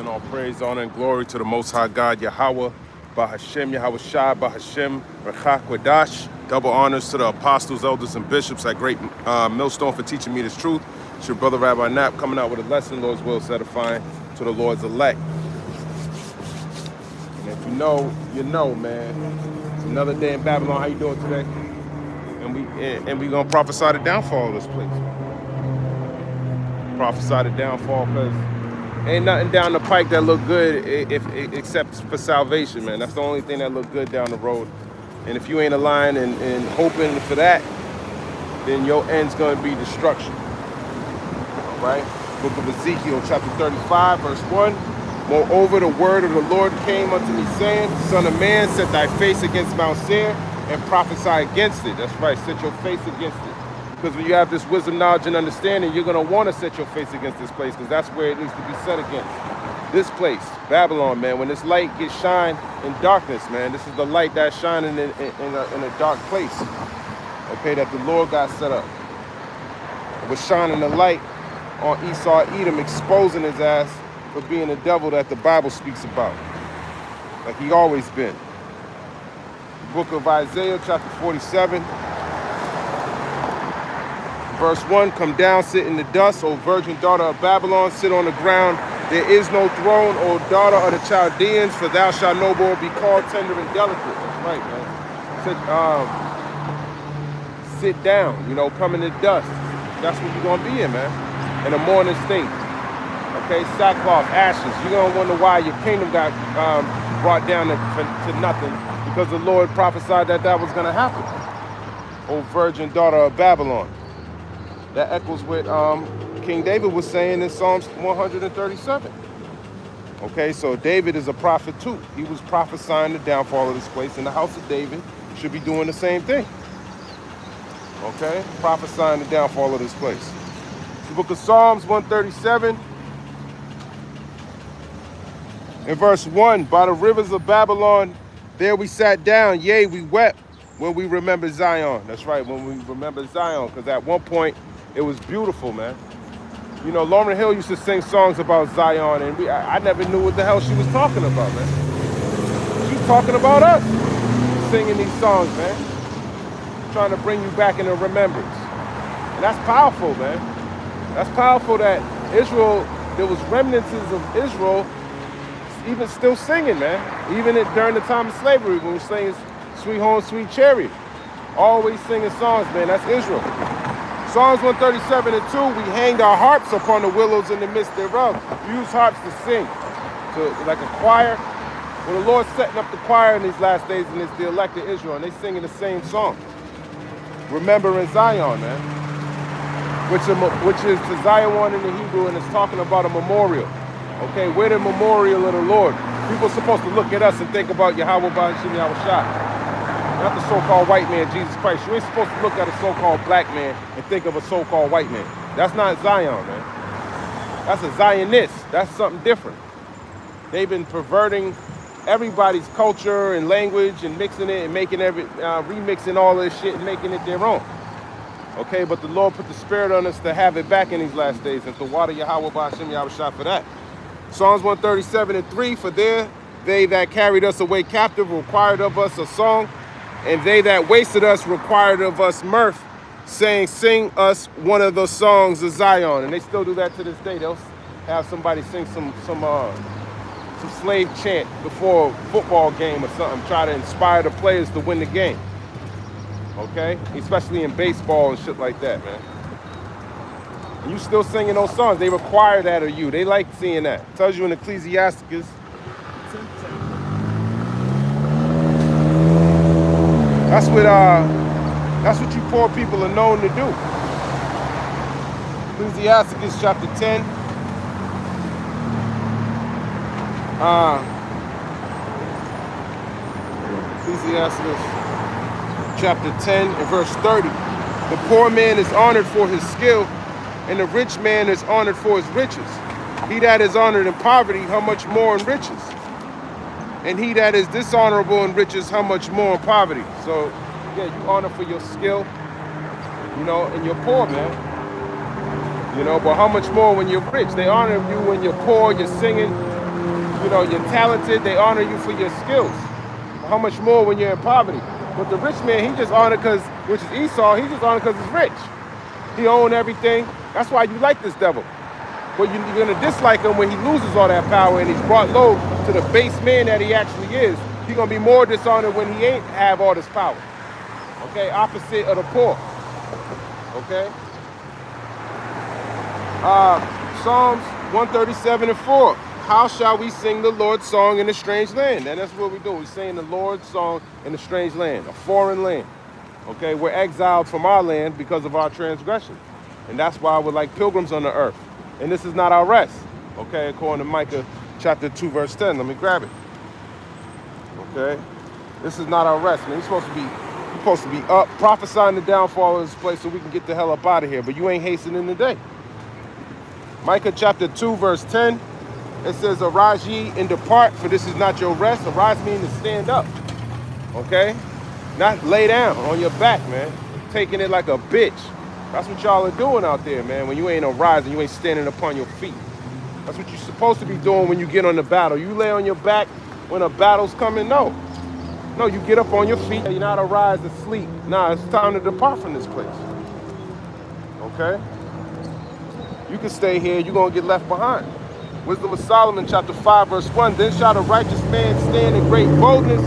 Giving all praise, honor, and glory to the Most High God, Yahweh, Bahashem, Yahweh Shai, Bahashem, Rechak Wadash. Double honors to the apostles, elders, and bishops at Great Millstone for teaching me this truth. It's your brother Rabbi Knapp coming out with a lesson, Lord's will, edifying to the Lord's elect. And if you know, you know, man. It's another day in Babylon. How you doing today? And we gonna prophesy the downfall of this place. Prophesy the downfall, because ain't nothing down the pike that look good except for salvation, man. That's the only thing that look good down the road. And if you ain't aligned and hoping for that, then your end's gonna be destruction. All right? Book of Ezekiel, chapter 35, verse 1. Moreover, the word of the Lord came unto me, saying, Son of man, set thy face against Mount Seir and prophesy against it. That's right, set your face against it. Because when you have this wisdom, knowledge, and understanding, you're going to want to set your face against this place, because that's where it needs to be set against. This place, Babylon, man, when this light gets shined in darkness, man, this is the light that's shining in a dark place, okay, that the Lord got set up. It was shining the light on ESAU, Edom, exposing his ass for being the devil that the Bible speaks about, like he always been. Book of Isaiah, chapter 47. Verse 1, come down, sit in the dust, O virgin daughter of Babylon, sit on the ground. There is no throne, O daughter of the Chaldeans, for thou shalt no more be called tender and delicate. That's right, man. Sit down, you know, come in the dust. That's what you're going to be in, man. In a mourning state. Okay, sackcloth, ashes. You're going to wonder why your kingdom got brought down to nothing, because the Lord prophesied that that was going to happen. O virgin daughter of Babylon. That echoes what King David was saying in Psalms 137. Okay, so David is a prophet too. He was prophesying the downfall of this place, and the house of David should be doing the same thing. Okay, prophesying the downfall of this place. The book of Psalms 137, in verse 1, by the rivers of Babylon, there we sat down, yea, we wept when we remembered Zion. That's right, when we remember Zion, because at one point, it was beautiful, man. You know, Lauryn Hill used to sing songs about Zion, and I never knew what the hell she was talking about, man. She's talking about us, singing these songs, man. Trying to bring you back into remembrance. And that's powerful, man. That's powerful that Israel, there was remnants of Israel even still singing, man. Even during the time of slavery, when we sang Sweet Home, Sweet Chariot. Always singing songs, man. That's Israel. Psalms 137 and 2, we hanged our harps upon the willows in the midst thereof. We use harps to sing, like a choir. Well, the Lord's setting up the choir in these last days, and it's the elect of Israel, and they singing the same song. Remembering Zion, man, which is to Zion in the Hebrew, and it's talking about a memorial. Okay, we're the memorial of the Lord. People are supposed to look at us and think about Yahweh Bahashem Yahweh Shai. Not the so-called white man, Jesus Christ. You ain't supposed to look at a so-called black man and think of a so-called white man. That's not Zion, man. That's a Zionist. That's something different. They've been perverting everybody's culture and language and mixing it and making remixing all this shit and making it their own. Okay, but the Lord put the spirit on us to have it back in these last days, and to water Yahweh B'Hashem Yahweh Shai for that. Psalms 137 and 3, for there they that carried us away captive required of us a song, and they that wasted us required of us mirth, saying, sing us one of the songs of Zion. And they still do that to this day. They'll have somebody sing some slave chant before a football game or something, try to inspire the players to win the game. Okay? Especially in baseball and shit like that, man. And you still singing those songs. They require that of you. They like seeing that. It tells you in Ecclesiasticus. That's what you poor people are known to do. Ecclesiasticus chapter 10. Ecclesiasticus chapter 10 and verse 30. The poor man is honored for his skill, and the rich man is honored for his riches. He that is honored in poverty, how much more in riches? And he that is dishonorable in riches, how much more in poverty? So, yeah, you honor for your skill, you know, and you're poor, man. You know, but how much more when you're rich? They honor you when you're poor, you're singing, you're talented, they honor you for your skills. How much more when you're in poverty? But the rich man, he just honored because, which is Esau, he just honored because he's rich. He owned everything. That's why you like this devil. But you're going to dislike him when he loses all that power and he's brought low to the base man that he actually is. He's going to be more dishonored when he ain't have all this power. Okay, opposite of the poor. Okay. Psalms 137:4. How shall we sing the Lord's song in a strange land? And that's what we do. We sing the Lord's song in a strange land, a foreign land. Okay, we're exiled from our land because of our transgression. And that's why we're like pilgrims on the earth. And this is not our rest. Okay, according to Micah chapter 2, verse 10. Let me grab it. Okay, this is not our rest, man. You're supposed to be up, prophesying the downfall of this place so we can get the hell up out of here. But you ain't hastening the day. Micah chapter 2, verse 10. It says, arise ye and depart, for this is not your rest. Arise means to stand up. Okay? Not lay down on your back, man. Taking it like a bitch. That's what y'all are doing out there, man, when you ain't arising, you ain't standing upon your feet. That's what you're supposed to be doing when you get on the battle. You lay on your back when a battle's coming? No. No, you get up on your feet. You're not arise to sleep. Nah, it's time to depart from this place. Okay? You can stay here, you're going to get left behind. Wisdom of Solomon, chapter 5, verse 1. Then shall the righteous man stand in great boldness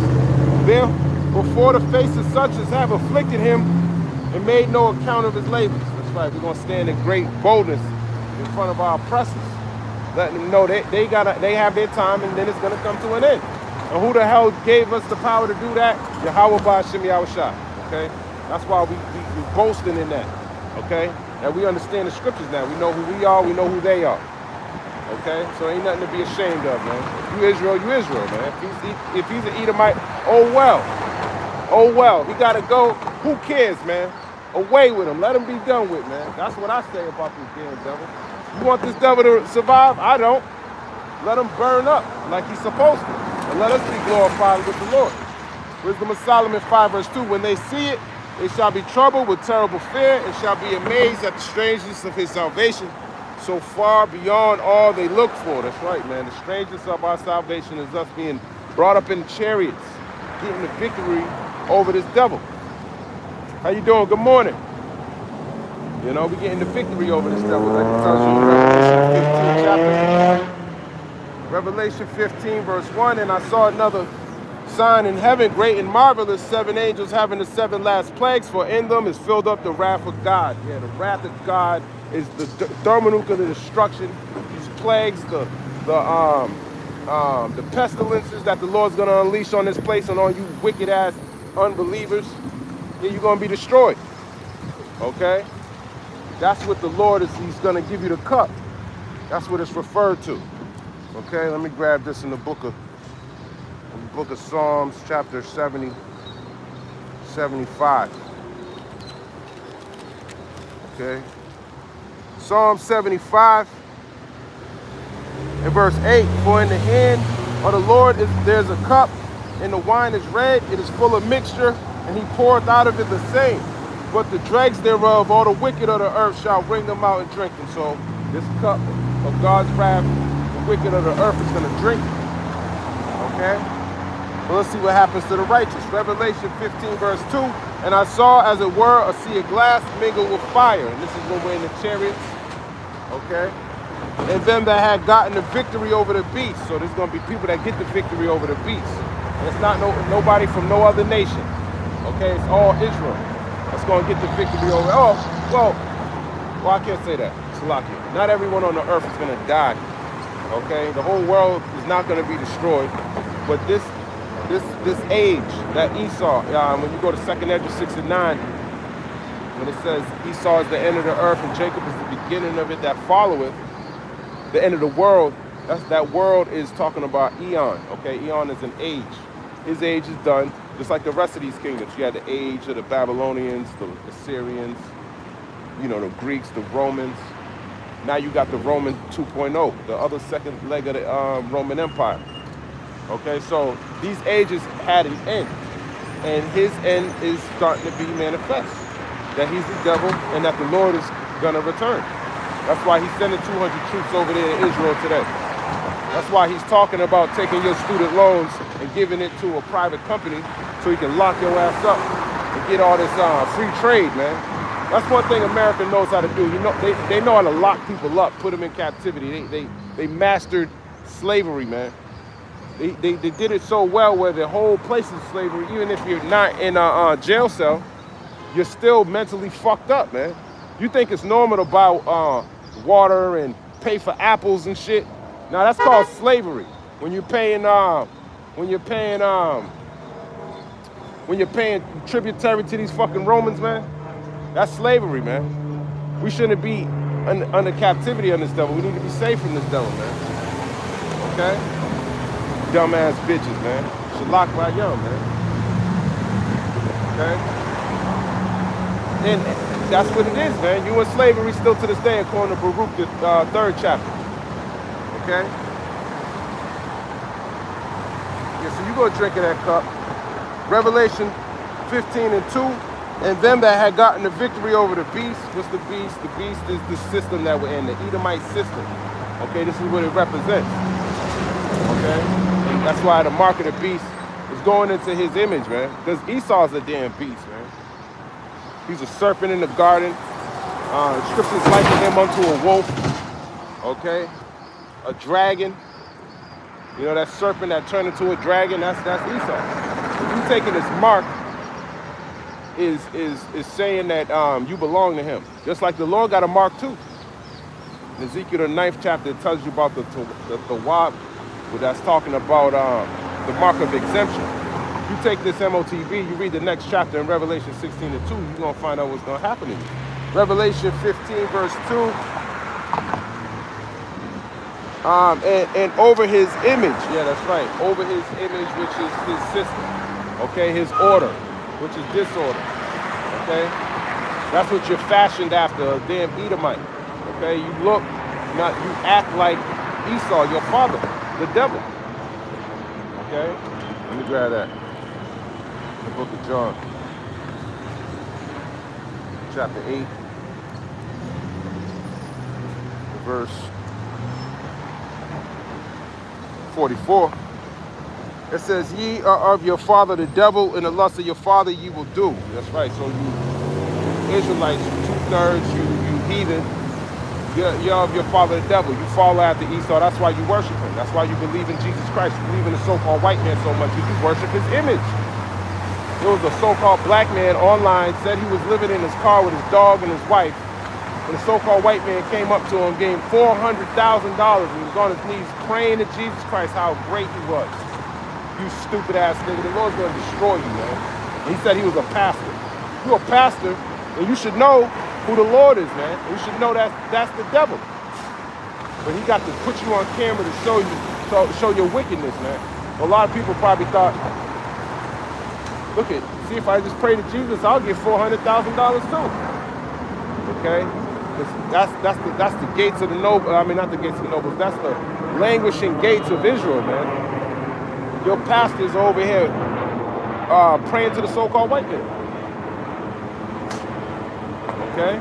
there before the face of such as have afflicted him and made no account of his labors. That's right, we're going to stand in great boldness in front of our oppressors, letting them know they have their time and then it's going to come to an end. And who the hell gave us the power to do that? Yahweh Ba'Shem Yahushua. Okay? That's why we're boasting in that. Okay? And we understand the scriptures now. We know who we are, we know who they are. Okay? So ain't nothing to be ashamed of, man. You Israel, man. If he's an Edomite, oh well. Oh well. He gotta go. Who cares, man? Away with him. Let him be done with, man. That's what I say about this damn devil. You want this devil to survive? I don't. Let him burn up like he's supposed to. And let us be glorified with the Lord. Wisdom of Solomon 5, verse 2. When they see it, they shall be troubled with terrible fear and shall be amazed at the strangeness of his salvation, so far beyond all they look for. That's right, man. The strangeness of our salvation is us being brought up in chariots, getting the victory over this devil. How you doing? Good morning. You know, we're getting the victory over this devil, like it tells you in Revelation 15 chapter. Revelation 15, verse 1, and I saw another sign in heaven, great and marvelous, 7 angels having the 7 last plagues, for in them is filled up the wrath of God. Yeah, the wrath of God is the thermonuclear of the destruction, these plagues, the pestilences that the Lord's going to unleash on this place and on you wicked ass unbelievers. Yeah, you're going to be destroyed. Okay? That's what the Lord is. He's going to give you the cup. That's what it's referred to. Okay, let me grab this in the book of Psalms, chapter 75. Okay. Psalm 75 and verse 8. For in the hand of the Lord there's a cup, and the wine is red, it is full of mixture, and he poureth out of it the same. But the dregs thereof, all the wicked of the earth shall bring them out and drink them. So this cup of God's wrath, the wicked of the earth is going to drink. Okay? Well, let's see what happens to the righteous. Revelation 15, verse 2. And I saw, as it were, a sea of glass mingled with fire. And this is when we're in the chariots. Okay? And them that had gotten the victory over the beast. So there's going to be people that get the victory over the beast. And it's not nobody from no other nation. Okay? It's all Israel that's going to get the victory over. Well, I can't say that. It's lucky. Not everyone on the earth is going to die. Okay? The whole world is not going to be destroyed. But this age that Esau, when you go to 2nd Ezra 6 and 9, when it says Esau is the end of the earth and Jacob is the beginning of it that followeth, the end of the world, that world is talking about Eon. Okay? Eon is an age. His age is done, just like the rest of these kingdoms. You had the age of the Babylonians, the Assyrians, the Greeks, the Romans. Now you got the Roman 2.0, the other second leg of the Roman Empire. Okay, so these ages had an end, and his end is starting to be manifest. That he's the devil, and that the Lord is going to return. That's why he's sending 200 troops over there in Israel today. That's why he's talking about taking your student loans and giving it to a private company so he can lock your ass up and get all this free trade, man. That's one thing America knows how to do. You know, they know how to lock people up, put them in captivity. They mastered slavery, man. They did it so well where the whole place is slavery. Even if you're not in a jail cell, you're still mentally fucked up, man. You think it's normal to buy water and pay for apples and shit? Now that's called slavery. When you're paying tributary to these fucking Romans, man, that's slavery, man. We shouldn't be under captivity on this devil. We need to be safe from this devil, man. Okay? Dumbass bitches, man. Should lock by young, man. Okay? And that's what it is, man. You in slavery still to this day, according to Baruch, the 3rd chapter. Okay? Yeah, so you go drink of that cup. Revelation 15:2. And them that had gotten the victory over the beast. What's the beast? The beast is the system that we're in, the Edomite system. Okay, this is what it represents. Okay? And that's why the mark of the beast is going into his image, man. Because Esau's a damn beast, man. He's a serpent in the garden. Scriptures liken him unto a wolf. Okay? A dragon. You know, that serpent that turned into a dragon, that's Esau. If you taking his mark, is saying that you belong to him. Just like the Lord got a mark too. In Ezekiel the 9th chapter, it tells you about the Tawab, where that's talking about the mark of exemption. You take this MOTB, you read the next chapter in Revelation 16:2, you're gonna find out what's gonna happen to you. Revelation 15 verse 2. And over his image, yeah, that's right, over his image, which is his system, okay, his order, which is disorder, okay? That's what you're fashioned after, a damn Edomite, okay? You act like Esau, your father, the devil, okay? Let me grab that. The book of John, chapter 8, verse 44. It says, ye are of your father the devil, and the lust of your father ye will do. That's right. So you Israelites, you 2/3, you heathen, you're of your father the devil. You follow after Esau. That's why you worship him. That's why you believe in Jesus Christ. You believe in the so-called white man so much because you worship his image. There was a so-called black man online, said he was living in his car with his dog and his wife. When the so-called white man came up to him, gave him $400,000, and he was on his knees praying to Jesus Christ how great he was. You stupid ass nigga, the Lord's gonna destroy you, man. And he said he was a pastor. You're a pastor, and you should know who the Lord is, man. And you should know that's the devil. But he got to put you on camera to show your wickedness, man. A lot of people probably thought, see if I just pray to Jesus, I'll get $400,000 too. Okay? That's the gates of the noble. I mean, not the gates of the nobles. That's the languishing gates of Israel, man. Your pastor's over here praying to the so-called white man. Okay?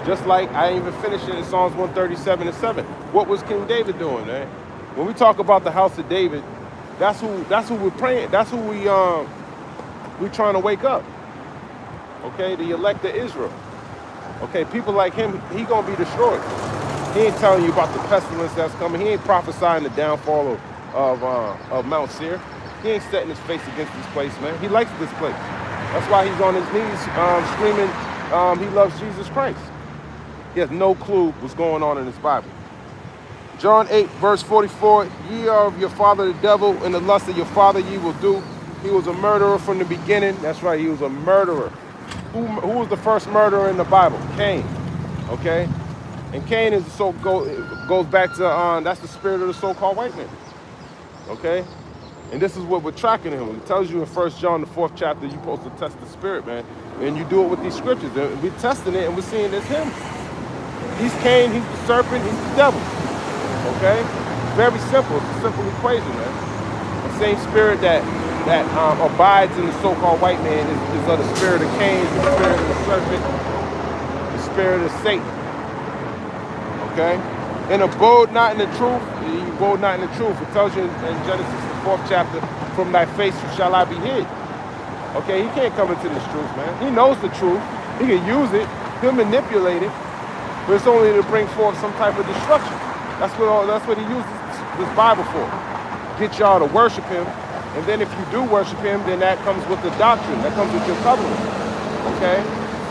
Just like I ain't even finished it in Psalms 137:7. What was King David doing, man? When we talk about the house of David, that's who we're praying. That's who we trying to wake up. Okay, the elect of Israel. Okay, people like him, he gonna be destroyed. He ain't telling you about the pestilence that's coming. He ain't prophesying the downfall of Mount Seir. He ain't setting his face against this place, man. He likes this place. That's why he's on his knees screaming he loves Jesus Christ. He has no clue what's going on in his Bible. John 8, verse 44, ye are of your father the devil, and the lust of your father ye will do. He was a murderer from the beginning. That's right, he was a murderer. Who was the first murderer in the Bible? Cain. Okay? And Cain is goes back to, that's the spirit of the so-called white man. Okay? And this is what we're tracking him. It tells you in 1 John, the 4th chapter, you're supposed to test the spirit, man. And you do it with these scriptures. And we're testing it, and we're seeing it's him. He's Cain, he's the serpent, he's the devil. Okay? Very simple. It's a simple equation, man. The same spirit that abides in the so-called white man is of the spirit of Cain, the spirit of the serpent, the spirit of Satan. Okay? and abode not in the truth. He abode not in the truth. It tells you in Genesis, the 4th chapter, from thy face shall I be hid. Okay, he can't come into this truth, man. He knows the truth. He can use it. He'll manipulate it. But it's only to bring forth some type of destruction. That's what he uses this Bible for. Get y'all to worship him. And then if you do worship him, then that comes with the doctrine. That comes with your covenant. Okay?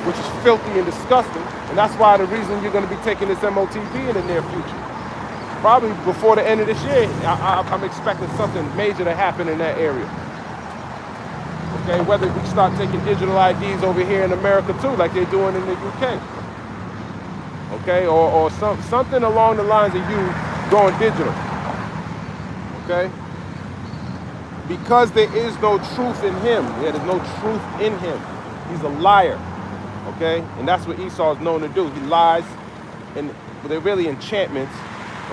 Which is filthy and disgusting. And that's why the reason you're going to be taking this MOTB in the near future. Probably before the end of this year, I'm expecting something major to happen in that area. Okay, whether we start taking digital IDs over here in America too, like they're doing in the UK. Okay, or something along the lines of you going digital. Okay? Because there is no truth in him. Yeah, there's no truth in him. He's a liar. Okay? And that's what Esau is known to do. He lies, and they're really enchantments.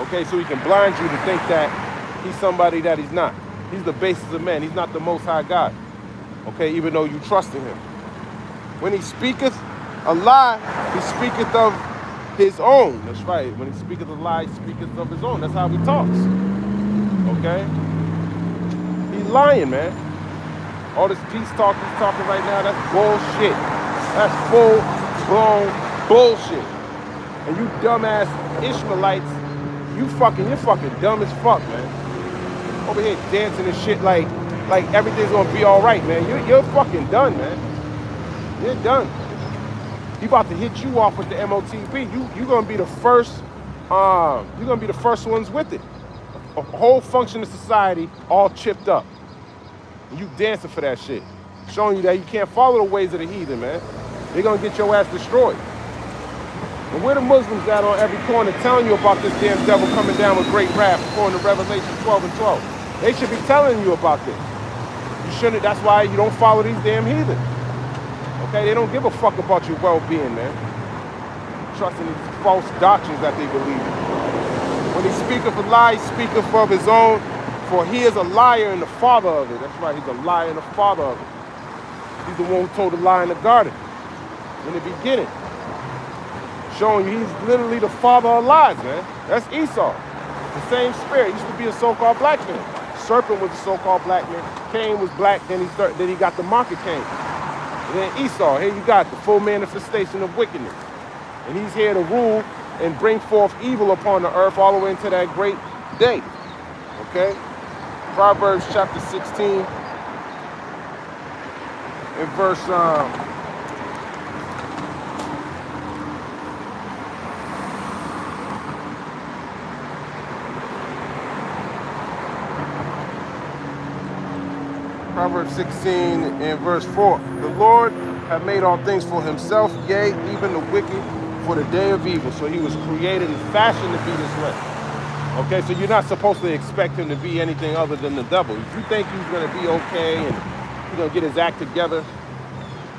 Okay, so he can blind you to think that he's somebody that he's not. He's the basis of man. He's not the Most High God. Okay, even though you trust in him. When he speaketh a lie, he speaketh of his own. That's right. When he speaketh a lie, he speaketh of his own. That's how he talks. Okay? He's lying, man. All this peace talk he's talking right now, that's bullshit. That's full-blown bullshit. And you dumbass Ishmaelites, you're fucking dumb as fuck, man. Over here dancing and shit like everything's gonna be all right, man. You're fucking done, man. You're done. He about to hit you off with the MOTB. You're gonna be the first. You're gonna be the first ones with it. A whole function of society all chipped up. And you dancing for that shit, showing you that you can't follow the ways of the heathen, man. They're gonna get your ass destroyed. And where the Muslims at on every corner telling you about this damn devil coming down with great wrath, according to Revelation 12 and 12? They should be telling you about this. You shouldn't. That's why you don't follow these damn heathen. Okay, they don't give a fuck about your well-being, man. Trusting these false doctrines that they believe in. When he speaketh a lie, he speaketh of his own, for he is a liar and the father of it. That's right, he's a liar and the father of it. He's the one who told the lie in the garden in the beginning. Showing you he's literally the father of lies, man. That's Esau. The same spirit. He used to be a so-called black man. Serpent was a so-called black man. Cain was black, then he got the market Cain. And then Esau, here you got the full manifestation of wickedness. And he's here to rule and bring forth evil upon the earth all the way into that great day. Okay? Proverbs chapter 16 and verse Proverbs 16 and verse 4. The Lord hath made all things for himself, yea, even the wicked for the day of evil. So he was created and fashioned to be this way. Okay, so you're not supposed to expect him to be anything other than the devil. If you think he's going to be okay and he's going to get his act together,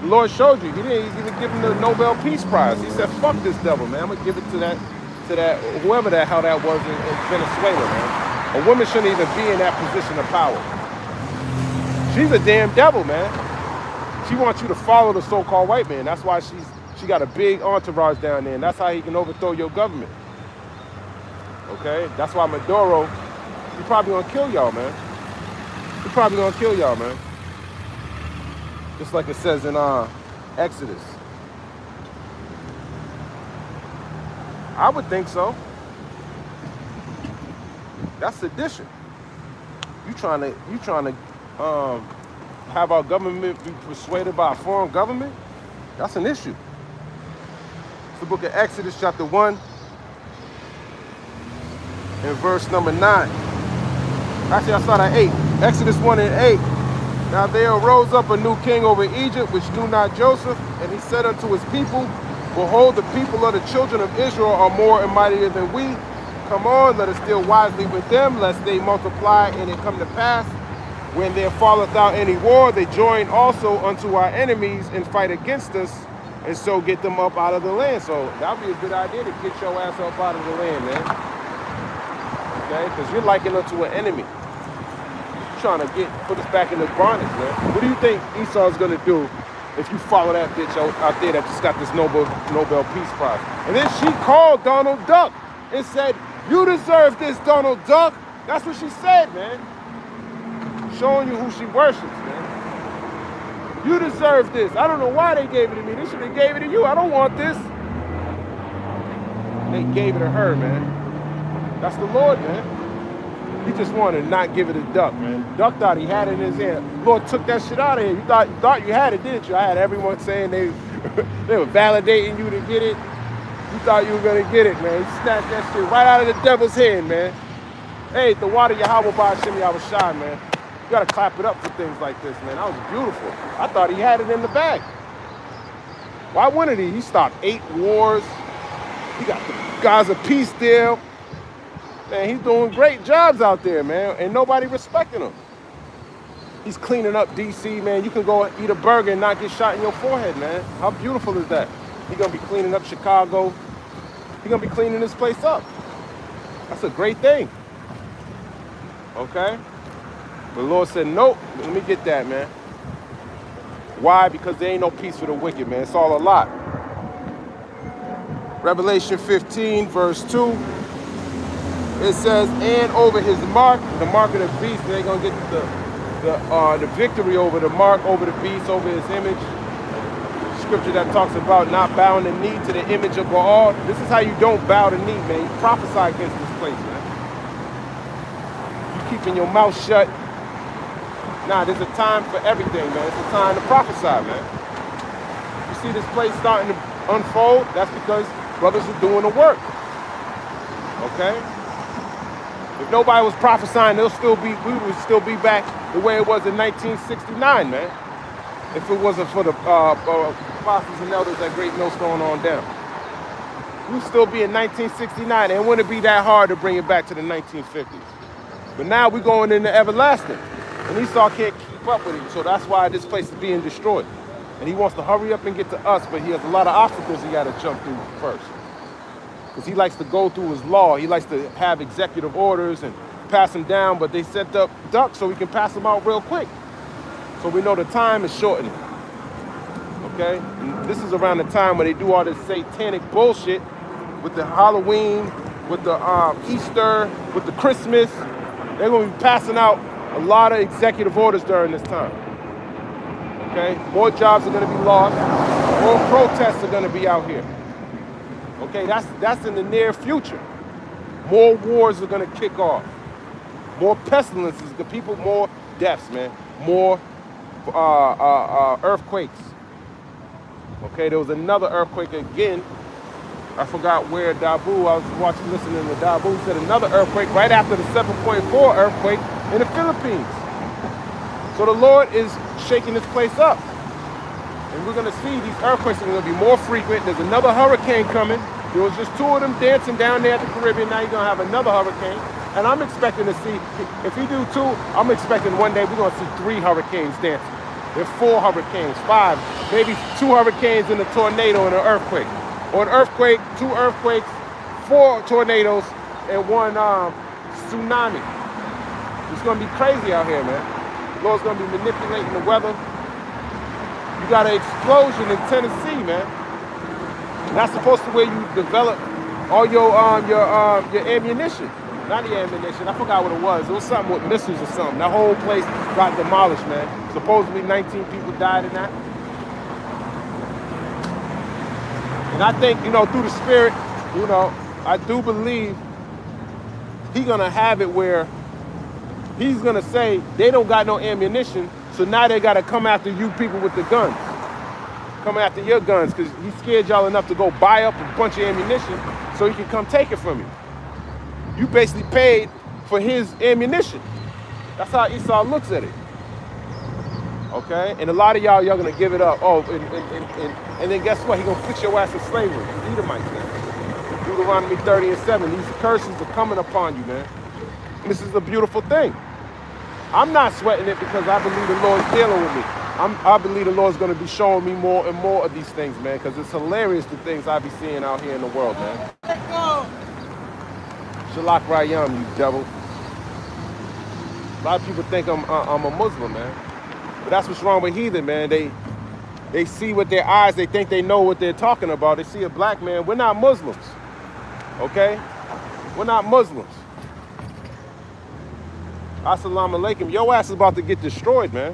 the Lord showed you. He didn't even give him the Nobel Peace Prize. He said, fuck this devil, man. I'm going to give it to that, whoever the hell that was in Venezuela, man. A woman shouldn't even be in that position of power. She's a damn devil, man. She wants you to follow the so-called white man. That's why she got a big entourage down there, and that's how he can overthrow your government. Okay? That's why Maduro, he's probably gonna kill y'all, man. He's probably gonna kill y'all, man. Just like it says in Exodus. I would think so. That's sedition. You trying to have our government be persuaded by a foreign government? That's an issue. It's the book of Exodus chapter 1 and verse number 9. Actually, I start at 8. Exodus 1 and 8. Now there arose up a new king over Egypt, which knew not Joseph, and he said unto his people, behold, the people of the children of Israel are more and mightier than we. Come on, let us deal wisely with them, lest they multiply and it come to pass. When there falleth out any war, they join also unto our enemies and fight against us, and so get them up out of the land. So that would be a good idea to get your ass up out of the land, man. Okay? Because you're likened unto an enemy. You're trying to put us back in the bondage, man. What do you think Esau's going to do if you follow that bitch out there that just got this Nobel Peace Prize? And then she called Donald Duck and said, You deserve this, Donald Duck. That's what she said, man. Showing you who she worships, man. You deserve this. I don't know why they gave it to me. They should have gave it to you. I don't want this. They gave it to her, man. That's the Lord, man. He just wanted to not give it to Duck, man. Duck thought he had it in his hand. Lord took that shit out of here. You thought you had it, didn't you? I had everyone saying they were validating you to get it. You thought you were gonna get it, man. He snatched that shit right out of the devil's hand, man. Hey, the water Yahweh Ba'ashim Yahushai, man. You gotta clap it up for things like this, man. That was beautiful. I thought he had it in the bag. Why wouldn't he? He stopped 8 wars. He got the Gaza peace deal. Man, he's doing great jobs out there, man. And nobody respecting him. He's cleaning up DC, man. You can go eat a burger and not get shot in your forehead, man. How beautiful is that? He's gonna be cleaning up Chicago. He's gonna be cleaning this place up. That's a great thing. Okay? But the Lord said, nope, let me get that, man. Why? Because there ain't no peace for the wicked, man. It's all a lot. Revelation 15, verse 2. It says, and over his mark, the mark of the beast, they're going to get the victory over the mark, over the beast, over his image. Scripture that talks about not bowing the knee to the image of Baal. This is how you don't bow the knee, man. You prophesy against this place, man. You keeping your mouth shut. Nah, there's a time for everything, man. It's a time to prophesy, man. You see this place starting to unfold? That's because brothers are doing the work. Okay? If nobody was prophesying, we would still be back the way it was in 1969, man. If it wasn't for the apostles and elders at Great Millstone on down. We'd still be in 1969, and it wouldn't be that hard to bring it back to the 1950s. But now we're going into everlasting. And Esau can't keep up with him, so that's why this place is being destroyed. And he wants to hurry up and get to us, but he has a lot of obstacles he got to jump through first. Because he likes to go through his law. He likes to have executive orders and pass them down, but they set up ducks so we can pass them out real quick. So we know the time is shortening. Okay? And this is around the time where they do all this satanic bullshit with the Halloween, with the Easter, with the Christmas. They're going to be passing out a lot of executive orders during this time. Okay? More jobs are going to be lost. More protests are going to be out here. Okay? That's in the near future. More wars are going to kick off. More pestilences, the people, more deaths, man. More earthquakes. Okay? There was another earthquake again. I forgot where Dabu, I was listening to Dabu, said another earthquake right after the 7.4 earthquake in the Philippines. So the Lord is shaking this place up. And we're going to see these earthquakes are going to be more frequent. There's another hurricane coming. There was just 2 of them dancing down there at the Caribbean. Now you're going to have another hurricane. And I'm expecting to see, if he do 2, I'm expecting one day we're going to see 3 hurricanes dancing. There's 4 hurricanes, 5, maybe 2 hurricanes and a tornado and an earthquake. Or an earthquake, 2 earthquakes, 4 tornadoes, and 1 tsunami. It's going to be crazy out here, man. The Lord's going to be manipulating the weather. You got an explosion in Tennessee, man. And that's supposed to where you develop all your ammunition. Not the ammunition, I forgot what it was. It was something with missiles or something. That whole place got demolished, man. Supposedly 19 people died in that. And I think, through the Spirit, I do believe he's going to have it where he's going to say they don't got no ammunition, so now they got to come after you people with the guns. Come after your guns, because he scared y'all enough to go buy up a bunch of ammunition so he can come take it from you. You basically paid for his ammunition. That's how Esau looks at it. Okay? And a lot of y'all going to give it up. Oh, and then guess what? He's going to put your ass in slavery. You Edomites, man. Deuteronomy 30:7. These curses are coming upon you, man. And this is a beautiful thing. I'm not sweating it because I believe the Lord's dealing with me. I believe the Lord's going to be showing me more and more of these things, man, because it's hilarious the things I be seeing out here in the world, man. Shalak Rayam, you devil. A lot of people think I'm a Muslim, man. But that's what's wrong with heathen, man. They see with their eyes. They think they know what they're talking about. They see a black man. We're not Muslims, okay? We're not Muslims. Assalamu alaikum. Your ass is about to get destroyed, man.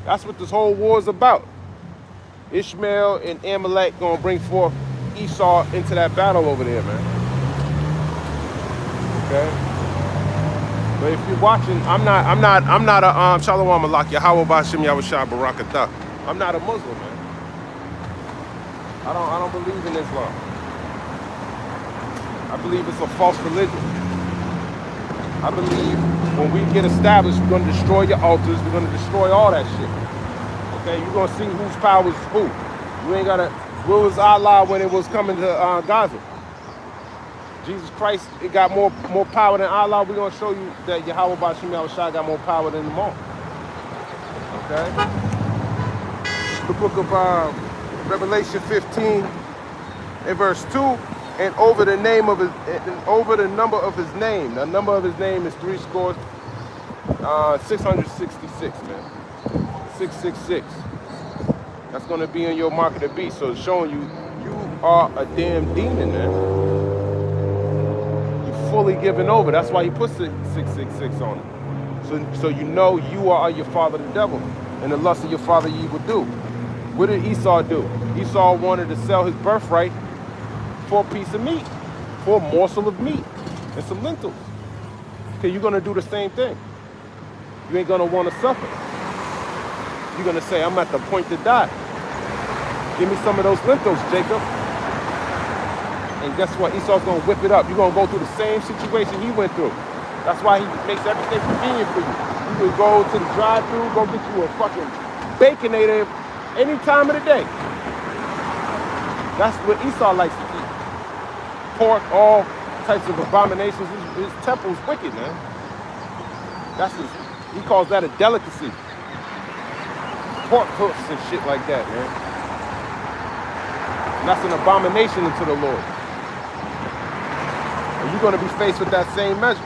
That's what this whole war is about. Ishmael and Amalek gonna bring forth Esau into that battle over there, man. Okay. But if you're watching, I'm not a Shalom Malak Yahweh Bashim Yahushua Barakatah. I'm not a Muslim, man. I don't believe in Islam. I believe it's a false religion. I believe when we get established, we're gonna destroy your altars, we're gonna destroy all that shit. Okay, you're gonna see whose power is who. You ain't gotta. Where was Allah when it was coming to Gaza? Jesus Christ, it got more power than Allah. We're gonna show you that Yahweh Bashim Yahushua got more power than them all. Okay. The book of Revelation 15 in verse 2, and over the number of his name. The number of his name is 666, man. 666. That's gonna be in your mark of the beast. So it's showing you are a damn demon, man. You're fully given over. That's why he puts 666 on it. So you know you are your father the devil, and the lust of your father ye will do. What did Esau do? Esau wanted to sell his birthright for a piece of meat, for a morsel of meat and some lentils. Okay, you're gonna do the same thing. You ain't gonna wanna suffer. You're gonna say, I'm at the point to die. Give me some of those lentils, Jacob. And guess what? Esau's gonna whip it up. You're gonna go through the same situation he went through. That's why he makes everything convenient for you. You can go to the drive-thru, go get you a fucking Baconator any time of the day. That's what Esau likes to eat. Pork, all types of abominations. His temple's wicked, man. He calls that a delicacy. Pork hoofs and shit like that, man. And that's an abomination unto the Lord. And you're going to be faced with that same measure.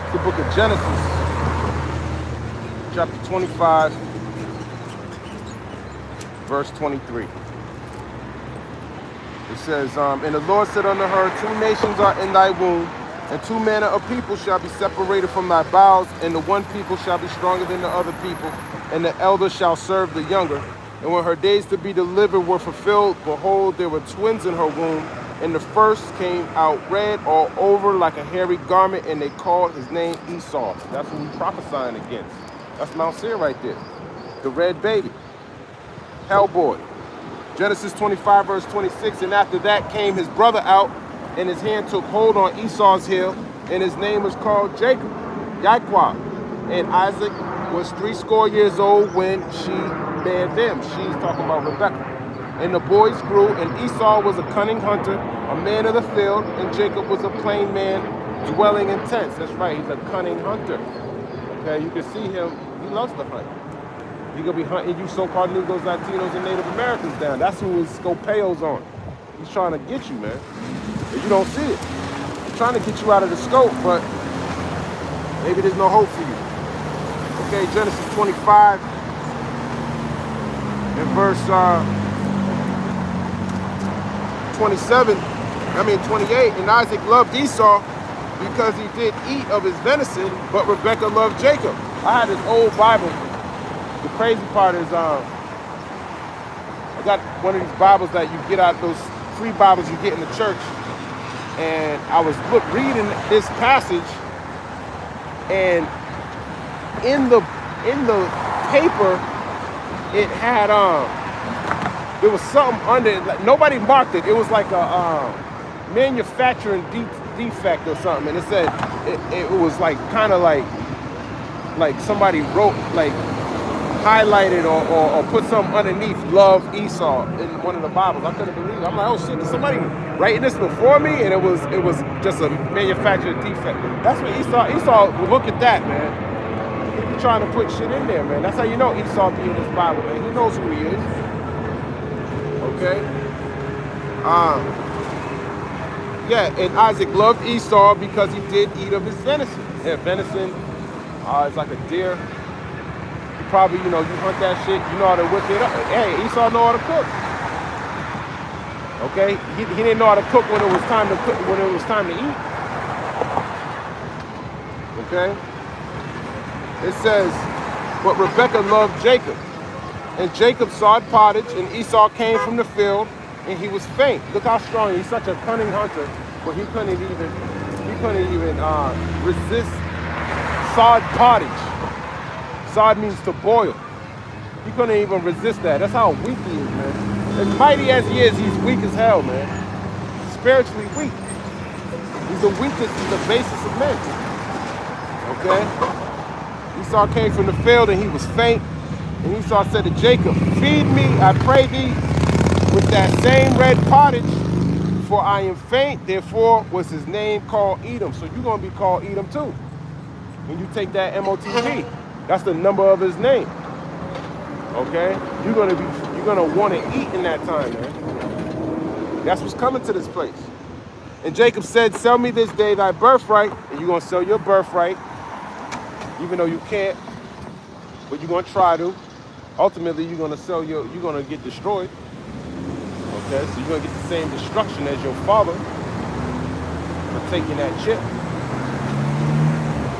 It's the book of Genesis, chapter 25, verse 23. It says, and the Lord said unto her, 2 nations are in thy womb, and 2 manner of people shall be separated from thy bowels, and the one people shall be stronger than the other people, and the elder shall serve the younger. And when her days to be delivered were fulfilled, behold, there were twins in her womb, and the first came out red all over like a hairy garment, and they called his name Esau. That's what we're prophesying against. That's Mount Seir right there. The red baby. Hellboy. Genesis 25, verse 26, and after that came his brother out, and his hand took hold on Esau's heel, and his name was called Jacob, Yaquab. And Isaac was 80 years old when she bare them. She's talking about Rebekah. And the boys grew, and Esau was a cunning hunter, a man of the field, and Jacob was a plain man, dwelling in tents. That's right, he's a cunning hunter. Okay, you can see him, he loves to hunt. He's gonna be hunting you so-called Negroes, Latinos, and Native Americans down. That's who his scopeo's on. He's trying to get you, man. But you don't see it. He's trying to get you out of the scope, but maybe there's no hope for you. Okay, Genesis 25 and verse 28. And Isaac loved Esau because he did eat of his venison, but Rebekah loved Jacob. I had this old Bible. The crazy part is I got one of these Bibles that you get out, those free Bibles you get in the church. And I was reading this passage, and in the paper it had there was something under it. Like, nobody marked it. It was like a manufacturing defect or something, and it said it was like kind of like somebody wrote, like highlighted or put something underneath "Love Esau" in one of the Bibles. I couldn't believe it. I'm like, oh shit, did somebody writing this before me? And it was just a manufactured defect. That's what Esau would look at that, man. He's trying to put shit in there, man. That's how you know Esau be in this Bible, man. He knows who he is. Okay. Yeah, and Isaac loved Esau because he did eat of his venison. Yeah, venison is like a deer. Probably, you hunt that shit, you know how to whip it up. Hey, Esau know how to cook. Okay, he didn't know how to cook when it was time to cook, when it was time to eat. Okay, it says, but Rebekah loved Jacob, and Jacob sawed pottage, and Esau came from the field, and he was faint. Look how strong he's such a cunning hunter, but he couldn't even resist sawed pottage. Sawed means to boil. He couldn't even resist that. That's how weak he is, man. As mighty as he is, he's weak as hell, man. Spiritually weak. He's the weakest, he's the basest of men. Okay? Esau came from the field and he was faint. And Esau said to Jacob, feed me, I pray thee, with that same red pottage, for I am faint. Therefore was his name called Edom. So you're going to be called Edom too. When you take that MOTP, that's the number of his name. Okay? You're gonna want to eat in that time, man. That's what's coming to this place. And Jacob said, sell me this day thy birthright, and you're gonna sell your birthright, even though you can't, but you're gonna try to. Ultimately, you're gonna get destroyed. Okay, so you're gonna get the same destruction as your father for taking that chip.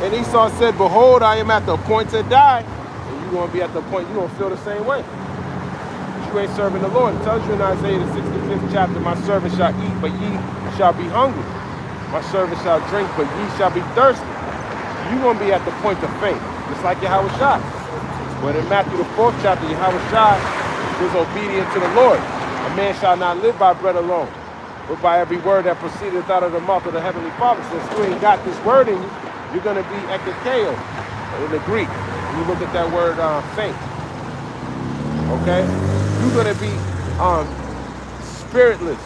And Esau said, behold, I am at the point to die. And you're gonna be at the point, you're gonna feel the same way. You ain't serving the Lord. It tells you in Isaiah the 65th chapter, my servant shall eat, but ye shall be hungry. My servant shall drink, but ye shall be thirsty. You're gonna be at the point of faint, just like Yahweh Shai. But in Matthew the 4th chapter, Yahweh Shai was obedient to the Lord. A man shall not live by bread alone, but by every word that proceedeth out of the mouth of the Heavenly Father. So if you ain't got this word in you, you're gonna be ekakeo in the Greek. When you look at that word faint. Okay? You're gonna be spiritless.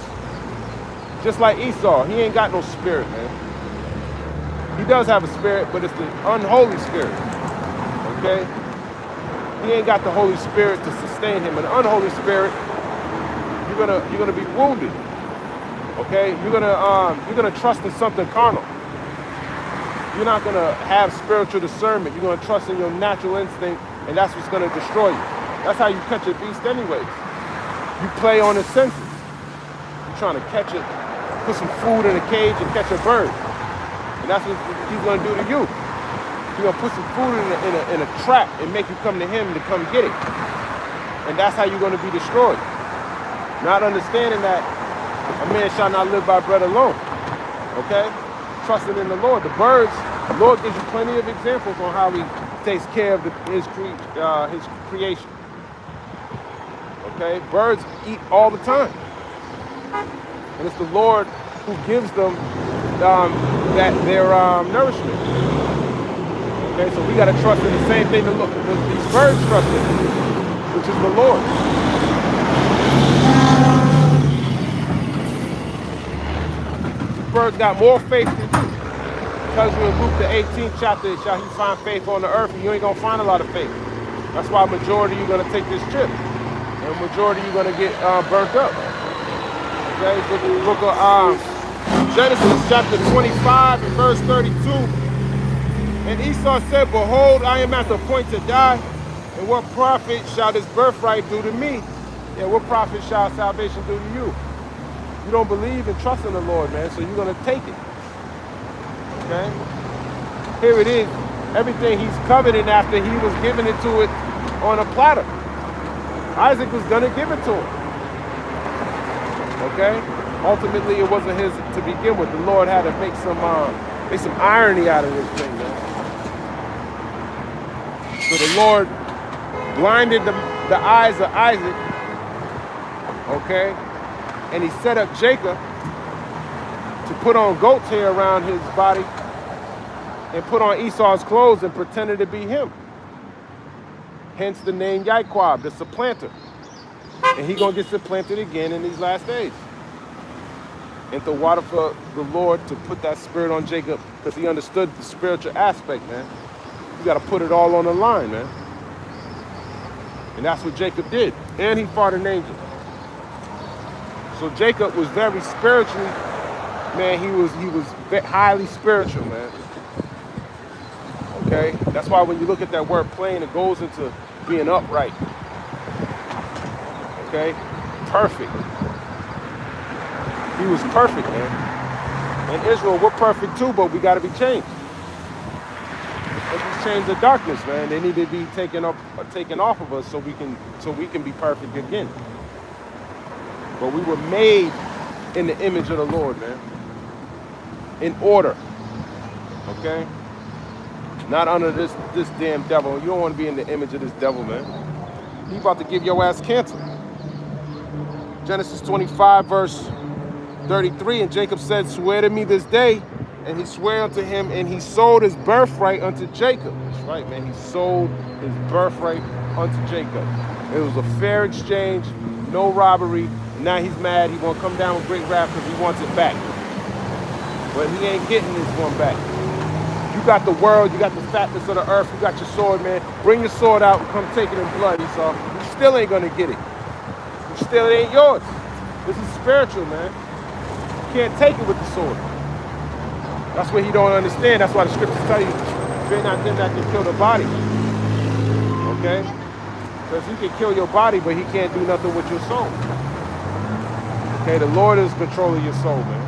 Just like Esau. He ain't got no spirit, man. He does have a spirit, but it's the unholy spirit. Okay? He ain't got the Holy Spirit to sustain him. An unholy spirit, you're gonna be wounded. Okay? You're gonna trust in something carnal. You're not gonna have spiritual discernment. You're gonna trust in your natural instinct, and that's what's gonna destroy you. That's how you catch a beast anyways. You play on his senses. You're trying to catch it, put some food in a cage and catch a bird. And that's what he's gonna do to you. He's gonna put some food in a trap and make you come to him to come get it. And that's how you're gonna be destroyed. Not understanding that a man shall not live by bread alone. Okay? Trusting in the Lord. The birds, the Lord gives you plenty of examples on how he takes care of his creation. Okay? Birds eat all the time. And it's the Lord who gives them their nourishment. Okay? So we got to trust in the same thing that these birds trust in, which is the Lord. These birds got more faith than you. Tells you in Luke the 18th chapter, shall he find faith on the earth, and you ain't gonna find a lot of faith. That's why majority you're gonna take this trip, and majority you're gonna get burnt up. Okay, book of Genesis chapter 25 and verse 32. And Esau said, behold, I am at the point to die, and what profit shall this birthright do to me? And what profit shall salvation do to you? You don't believe and trust in the Lord, man, so you're gonna take it. Okay? Here it is. Everything he's coveting after he was giving it to it on a platter. Isaac was going to give it to him. Okay? Ultimately, it wasn't his to begin with. The Lord had to make some irony out of this thing, man. So the Lord blinded the eyes of Isaac. Okay? And he set up Jacob to put on goat's hair around his body and put on Esau's clothes and pretended to be him. Hence the name Yaquab, the supplanter. And he's going to get supplanted again in these last days. And the water for the Lord to put that spirit on Jacob, because he understood the spiritual aspect, man. You got to put it all on the line, man. And that's what Jacob did. And he fought an angel. So Jacob was very spiritually, man, he was highly spiritual, man. Okay? That's why when you look at that word plain, it goes into being upright. Okay? Perfect. He was perfect, man. In Israel, we're perfect too, but we got to be changed. But these chains of darkness, man, they need to be taken off of us so we can be perfect again. But we were made in the image of the Lord, man. In order. Okay? Not under this damn devil. You don't want to be in the image of this devil, man. He about to give your ass cancer. Genesis 25, verse 33, and Jacob said, swear to me this day. And he swore unto him, and he sold his birthright unto Jacob. That's right, man. He sold his birthright unto Jacob. It was a fair exchange, no robbery. Now he's mad. He won't come down with great wrath because he wants it back. But he ain't getting this one back. You got the world, you got the fatness of the earth, you got your sword, man. Bring your sword out and come take it in blood, Esau. You still ain't gonna get it. You still, it ain't yours. This is spiritual, man. You can't take it with the sword. That's what he don't understand. That's why the scriptures tell you, fear not them that can kill the body. Okay? Because he can kill your body, but he can't do nothing with your soul. Okay, the Lord is controlling your soul, man.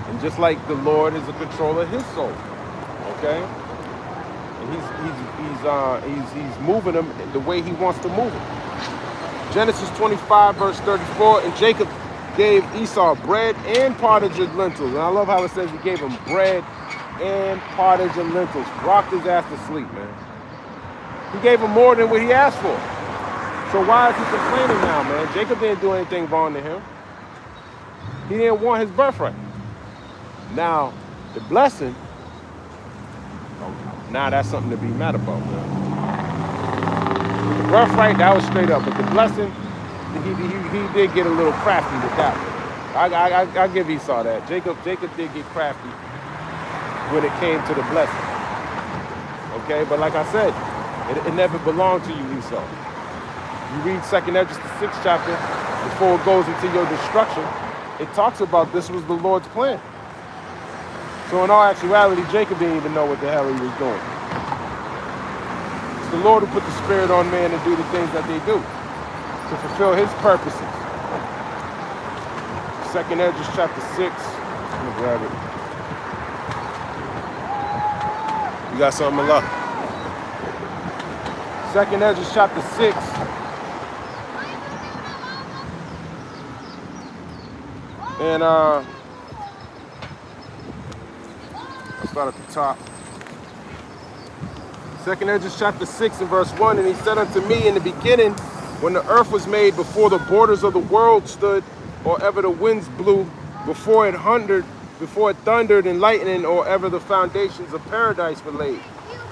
And just like the Lord is a controller of his soul. Okay? And he's moving them the way he wants to move them. Genesis 25, verse 34, and Jacob gave Esau bread and pottage of lentils. And I love how it says he gave him bread and pottage of lentils. Rocked his ass to sleep, man. He gave him more than what he asked for. So why is he complaining now, man? Jacob didn't do anything wrong to him. He didn't want his birthright. Now, the blessing, now that's something to be mad about, man. The birthright, that was straight up. But the blessing, he did get a little crafty with that one. I give Esau that. Jacob did get crafty when it came to the blessing. Okay, but like I said, it never belonged to you, Esau. You read 2nd Esdras, the 6th chapter, before it goes into your destruction, it talks about this was the Lord's plan. So in all actuality, Jacob didn't even know what the hell he was doing. It's the Lord who put the spirit on man to do the things that they do, to fulfill his purposes. 2nd Esdras chapter 6. Let me grab it. You got something to love. 2nd Esdras chapter 6. And I'll start at the top. 2nd Esdras chapter 6 and verse 1, and he said unto me in the beginning, when the earth was made, before the borders of the world stood, or ever the winds blew, before it thundered and lightning, or ever the foundations of paradise were laid,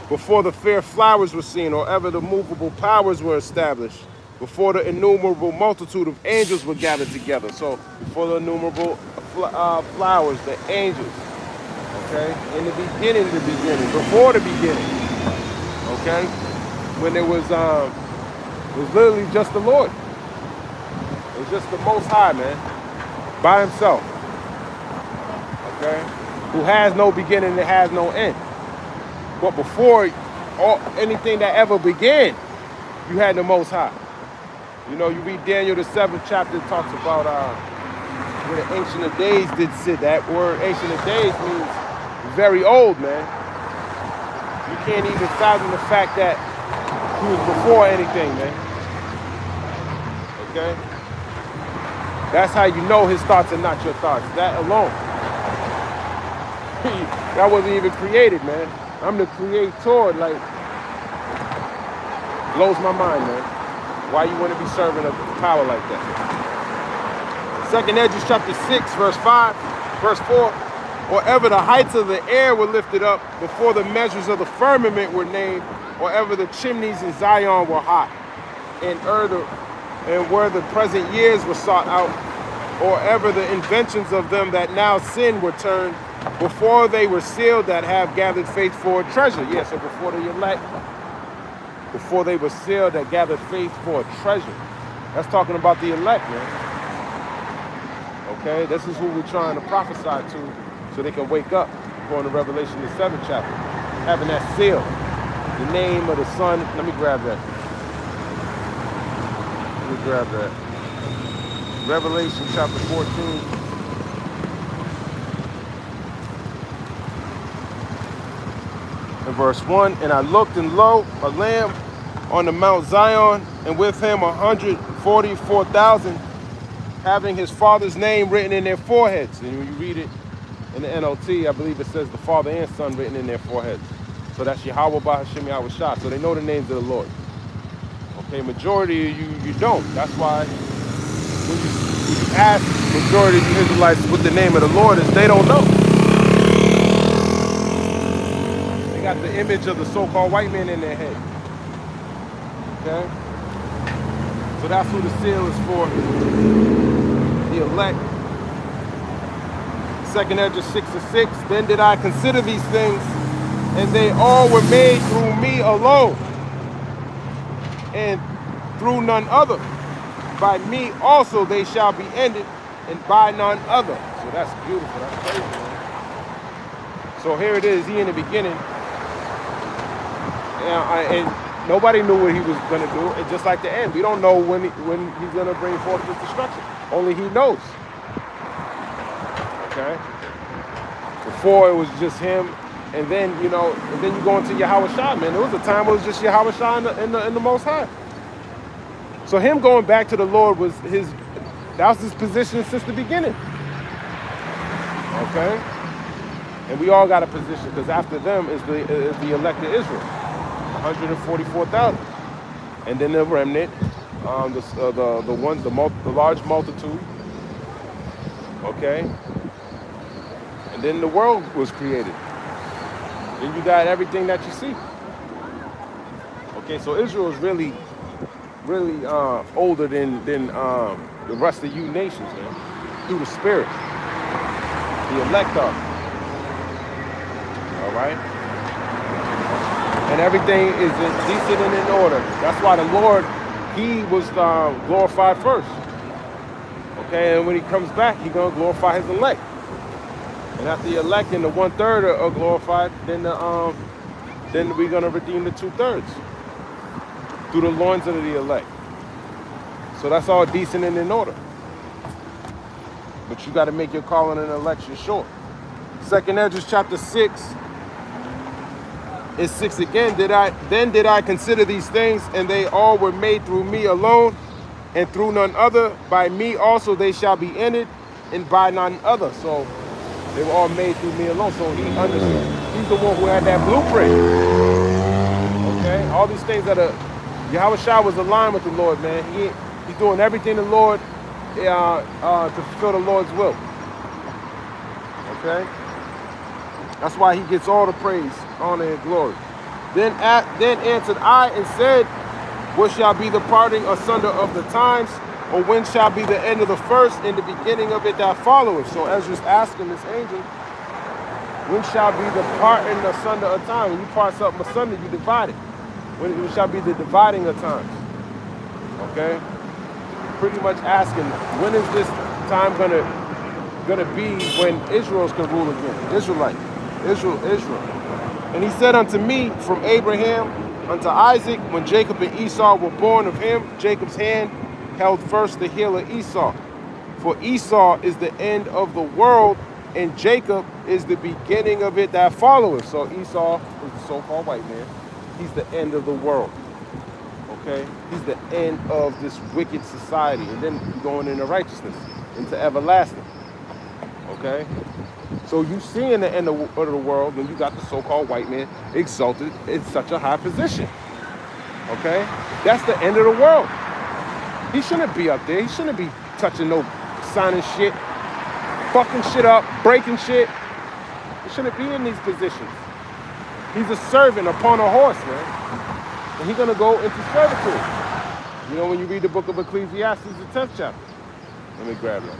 before the fair flowers were seen, or ever the movable powers were established, before the innumerable multitude of angels were gathered together. So before the innumerable flowers, the angels. Okay? In the beginning, before the beginning. Okay? When it was literally just the Lord. It was just the Most High, man. By himself. Okay? Who has no beginning and has no end. But before anything that ever began, you had the Most High. You know, you read Daniel, the 7th chapter, it talks about where the Ancient of Days did sit. That word Ancient of Days means very old, man. You can't even fathom the fact that he was before anything, man. Okay? That's how you know his thoughts are not your thoughts. That alone. That wasn't even created, man. I'm the creator, like, blows my mind, man. Why you want to be serving a power like that? 2nd Esdras chapter 6, verse 5, verse 4. Or ever the heights of the air were lifted up, before the measures of the firmament were named, or ever the chimneys in Zion were hot, and where the present years were sought out, or ever the inventions of them that now sin were turned, before they were sealed that have gathered faith for a treasure. Yeah, so before the elect, before they were sealed that gathered faith for a treasure. That's talking about the elect, man. Okay, this is who we're trying to prophesy to so they can wake up, going to Revelation, the 7th chapter, having that seal, the name of the Son. Let me grab that. Revelation chapter 14. In verse 1, and I looked, and lo, a lamb on the Mount Zion, and with him 144,000, having his father's name written in their foreheads. And when you read it in the NLT, I believe it says the Father and Son written in their foreheads. So that's Yahweh Bahashim Yahweh Shah. So they know the names of the Lord. Okay, majority of you don't. That's why when you ask majority of you Israelites what the name of the Lord is, they don't know. They got the image of the so-called white man in their head. Okay? So that's who the seal is for. The elect. 2nd Ezra 6:6. Then did I consider these things, and they all were made through me alone, and through none other. By me also they shall be ended, and by none other. So that's beautiful. That's crazy, man. So here it is. He in the beginning, and nobody knew what he was going to do. It's just like the end. We don't know when he's going to bring forth this destruction. Only he knows. Okay? Before it was just him, and then you go into Yahweh Shah, man. There was a time it was just Yahweh Shah in the Most High. So him going back to the Lord was his position since the beginning. Okay? And we all got a position, because after them is the elected Israel. 144,000, and then the remnant, the large multitude. Okay, and then the world was created. Then you got everything that you see. Okay, so Israel is really older than the rest of you nations, man. Through the Spirit, the elect are. All right. And everything is decent and in order. That's why the Lord, he was glorified first. Okay, and when he comes back, he's going to glorify his elect. And after the elect and the 1/3 are glorified, then we're going to redeem the 2/3 through the loins of the elect. So that's all decent and in order. But you got to make your calling and election sure. 2nd Ezra chapter 6. It's 6 again. Then did I consider these things, and they all were made through me alone, and through none other. By me also they shall be ended, and by none other. So they were all made through me alone. So he understood. He's the one who had that blueprint. Okay, all these things that Yahweh Shah was aligned with the Lord, man. He's doing everything the Lord to fulfill the Lord's will. Okay. That's why he gets all the praise, honor, and glory. Then answered I and said, what shall be the parting asunder of the times? Or when shall be the end of the first and the beginning of it that followeth? So Ezra's asking this angel, when shall be the parting asunder of time? When you part something asunder, you divide it. When shall be the dividing of times? Okay? Pretty much asking, when is this time gonna be when Israel's can rule again? Israel. And he said unto me, from Abraham unto Isaac, when Jacob and Esau were born of him, Jacob's hand held first the heel of Esau. For Esau is the end of the world, and Jacob is the beginning of it that followeth. So Esau is the so-called white man. He's the end of the world. Okay? He's the end of this wicked society. And then going into righteousness, into everlasting. Okay? So you see in the end of the world when you got the so-called white man exalted in such a high position. Okay? That's the end of the world. He shouldn't be up there. He shouldn't be touching no signing shit, fucking shit up, breaking shit. He shouldn't be in these positions. He's a servant upon a horse, man. And he's going to go into servitude. You know, when you read the book of Ecclesiastes, the 10th chapter. Let me grab that.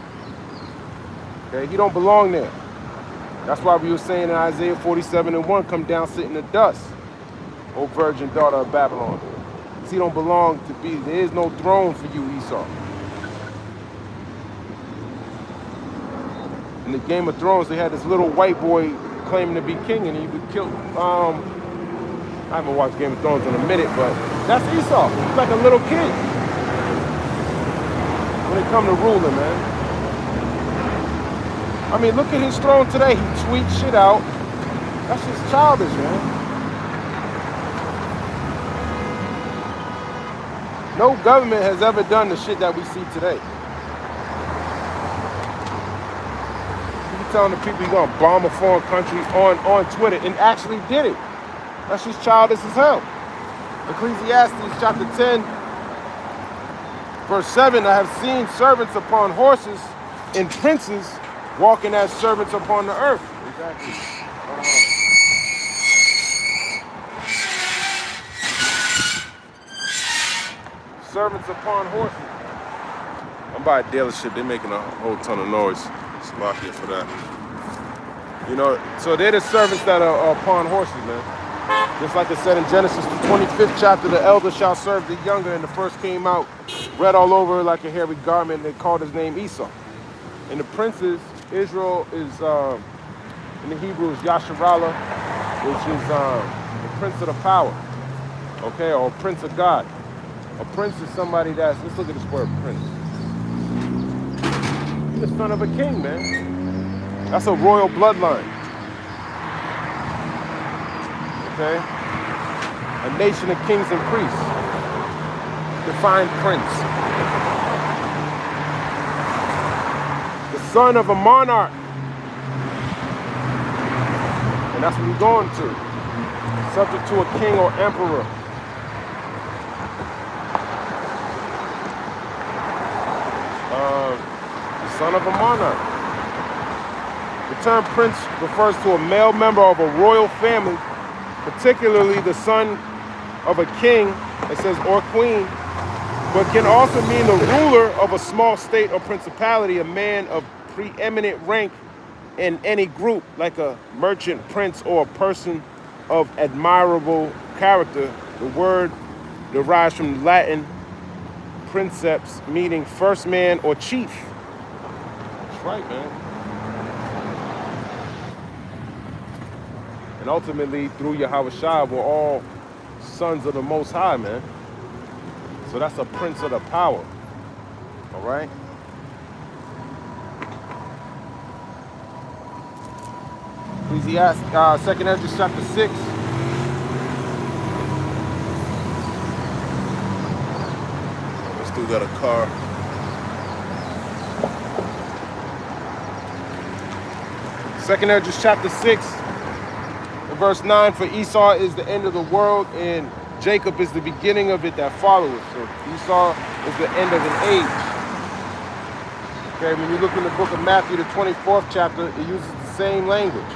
Okay, he don't belong there. That's why we were saying in Isaiah 47:1, come down, sit in the dust, O virgin daughter of Babylon. Because he don't belong to be, there is no throne for you, Esau. In the Game of Thrones, they had this little white boy claiming to be king, and he would kill, I haven't watched Game of Thrones in a minute, but that's Esau. He's like a little kid. when it comes to ruling, man. I mean, look at his throne today. He tweets shit out. That's just childish, man. No government has ever done the shit that we see today. You telling the people you're gonna bomb a foreign country on Twitter and actually did it. That's just childish as hell. Ecclesiastes chapter 10, verse 7, I have seen servants upon horses and princes walking as servants upon the earth. Exactly. Servants upon horses. I'm by a dealership. They're making a whole ton of noise. It's locked here for that. You know, so they're the servants that are upon horses, man. Just like it said in Genesis, the 25th chapter, the elder shall serve the younger, and the first came out red all over like a hairy garment, and they called his name ESAU. And the princes, Israel is, in the Hebrew, is Yasharallah, which is the prince of the power, okay, or prince of God. A prince is somebody that's, let's look at this word, prince. He's the son of a king, man. That's a royal bloodline. Okay? A nation of kings and priests. Defined prince. The son of a monarch. And that's what we're going to. Subject to a king or emperor. The son of a monarch. The term prince refers to a male member of a royal family, particularly the son of a king, it says, or queen, but can also mean the ruler of a small state or principality, a man of preeminent rank in any group, like a merchant prince or a person of admirable character. The word derives from Latin princeps, meaning first man or chief. That's right, man. And ultimately, through Yahushua, we're all sons of the Most High, man. So that's a prince of the power. All right? Ecclesiastes, 2nd Ezra chapter 6. We still got a car. Second Ezra chapter 6. Verse 9, for Esau is the end of the world, and Jacob is the beginning of it that followeth. So Esau is the end of an age. Okay, when you look in the book of Matthew, the 24th chapter, it uses the same language.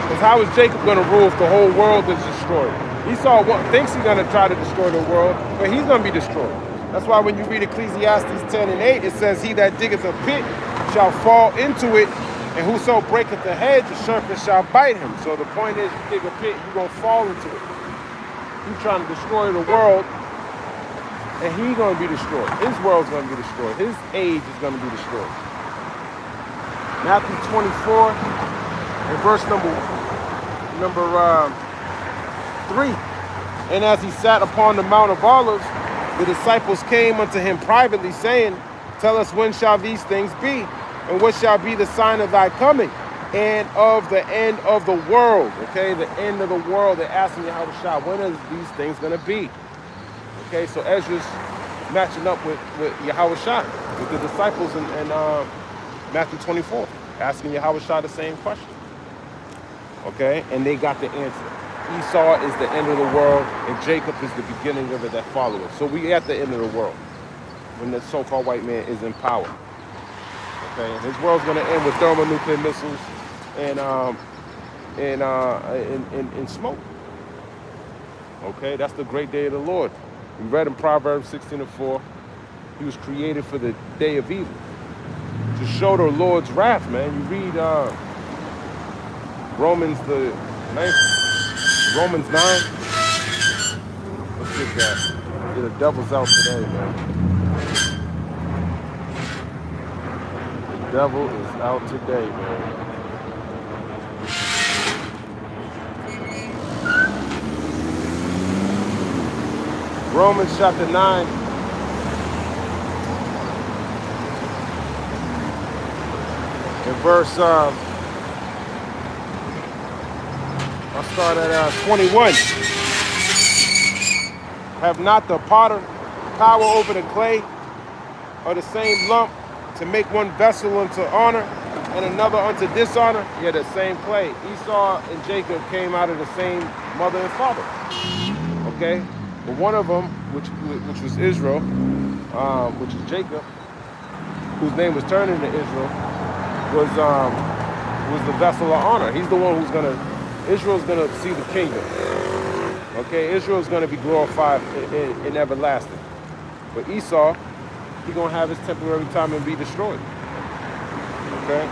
Because how is Jacob going to rule if the whole world is destroyed? Esau thinks he's going to try to destroy the world, but he's going to be destroyed. That's why when you read Ecclesiastes 10 and 8, it says, he that diggeth a pit shall fall into it, and whoso breaketh the hedge, the serpent shall bite him. So the point is, you dig a pit, you're going to fall into it. He's trying to destroy the world, and he's going to be destroyed. His world's going to be destroyed. His age is going to be destroyed. Matthew 24, and verse number 3. And as he sat upon the Mount of Olives, the disciples came unto him privately, saying, tell us, when shall these things be? And what shall be the sign of thy coming and of the end of the world? Okay, the end of the world. They're asking Yahushua, when are these things going to be? Okay, so Ezra's matching up with Yahushua, with the disciples in Matthew 24, asking Yahushua the same question. Okay, and they got the answer. Esau is the end of the world, and Jacob is the beginning of it that followeth. So we at the end of the world, when the so-called white man is in power. Okay, and his world's going to end with thermonuclear missiles and smoke. Okay, that's the great day of the Lord. We read in Proverbs 16:4, he was created for the day of evil, to show the Lord's wrath, man. You read Romans 9. Let's get that. Yeah, the devil's out today, man. The devil is out today, man. Romans chapter 9. In verse, I'll start at 21. Have not the potter power over the clay, or the same lump, to make one vessel unto honor and another unto dishonor? Yeah, the same clay. Esau and Jacob came out of the same mother and father. Okay, but one of them, which was Israel, which is Jacob, whose name was turned into Israel, was the vessel of honor. He's the one who's Israel's gonna see the kingdom. Okay, Israel's gonna be glorified in everlasting. But Esau, he's gonna have his temporary time and be destroyed. Okay,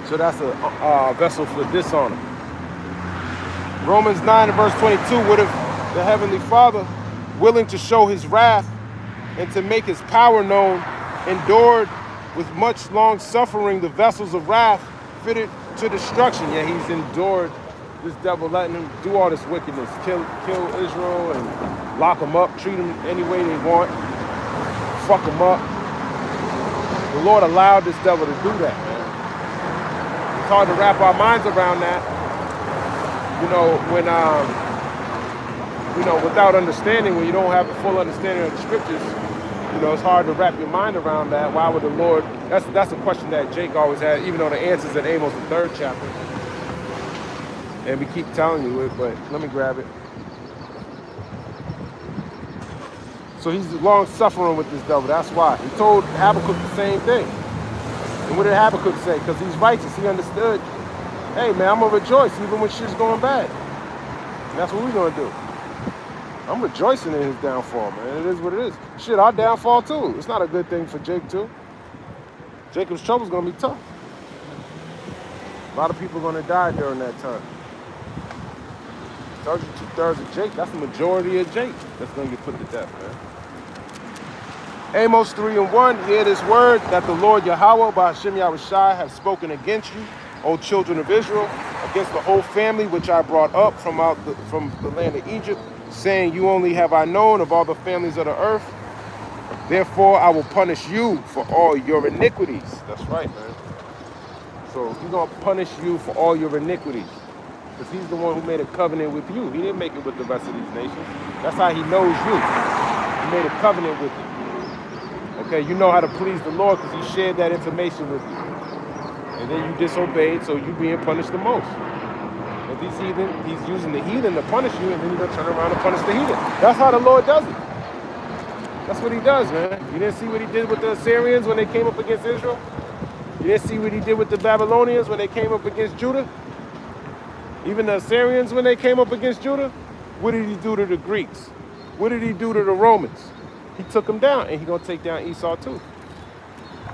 so that's a vessel for dishonor. Romans 9 and verse 22. What if the Heavenly Father, willing to show his wrath and to make his power known, endured with much long suffering the vessels of wrath fitted to destruction? Yeah, he's endured this devil, letting him do all this wickedness, kill Israel and lock them up, treat them any way they want, fuck them up. The Lord allowed this devil to do that, man. It's hard to wrap our minds around that. When without understanding, when you don't have the full understanding of the scriptures, it's hard to wrap your mind around that. Why would the Lord? That's a question that Jake always had, even though the answer's in Amos, the 3rd chapter. And we keep telling you it, but let me grab it. So he's long suffering with this devil. That's why. He told Habakkuk the same thing. And what did Habakkuk say? Because he's righteous. He understood, hey, man, I'm going to rejoice even when shit's going bad. And that's what we're going to do. I'm rejoicing in his downfall, man. It is what it is. Shit, our downfall, too. It's not a good thing for Jake, too. Jacob's trouble's going to be tough. A lot of people are going to die during that time. 2/3 of Jake, that's the majority of Jake that's going to get put to death, man. Amos 3 and 1, hear this word that the Lord Yahweh by Hashem Yahushai have spoken against you, O children of Israel, against the whole family which I brought up from the land of Egypt, saying, you only have I known of all the families of the earth. Therefore I will punish you for all your iniquities. That's right, man. So he's going to punish you for all your iniquities. Because he's the one who made a covenant with you. He didn't make it with the rest of these nations. That's how he knows you. He made a covenant with you. Okay, you know how to please the Lord because he shared that information with you. And then you disobeyed, so you being punished the most. But these heathen, he's using the heathen to punish you, and then he's going to turn around and punish the heathen. That's how the Lord does it. That's what he does, man. You didn't see what he did with the Assyrians when they came up against Israel? You didn't see what he did with the Babylonians when they came up against Judah? Even the Assyrians when they came up against Judah? What did he do to the Greeks? What did he do to the Romans? He took them down, and he's going to take down Esau too.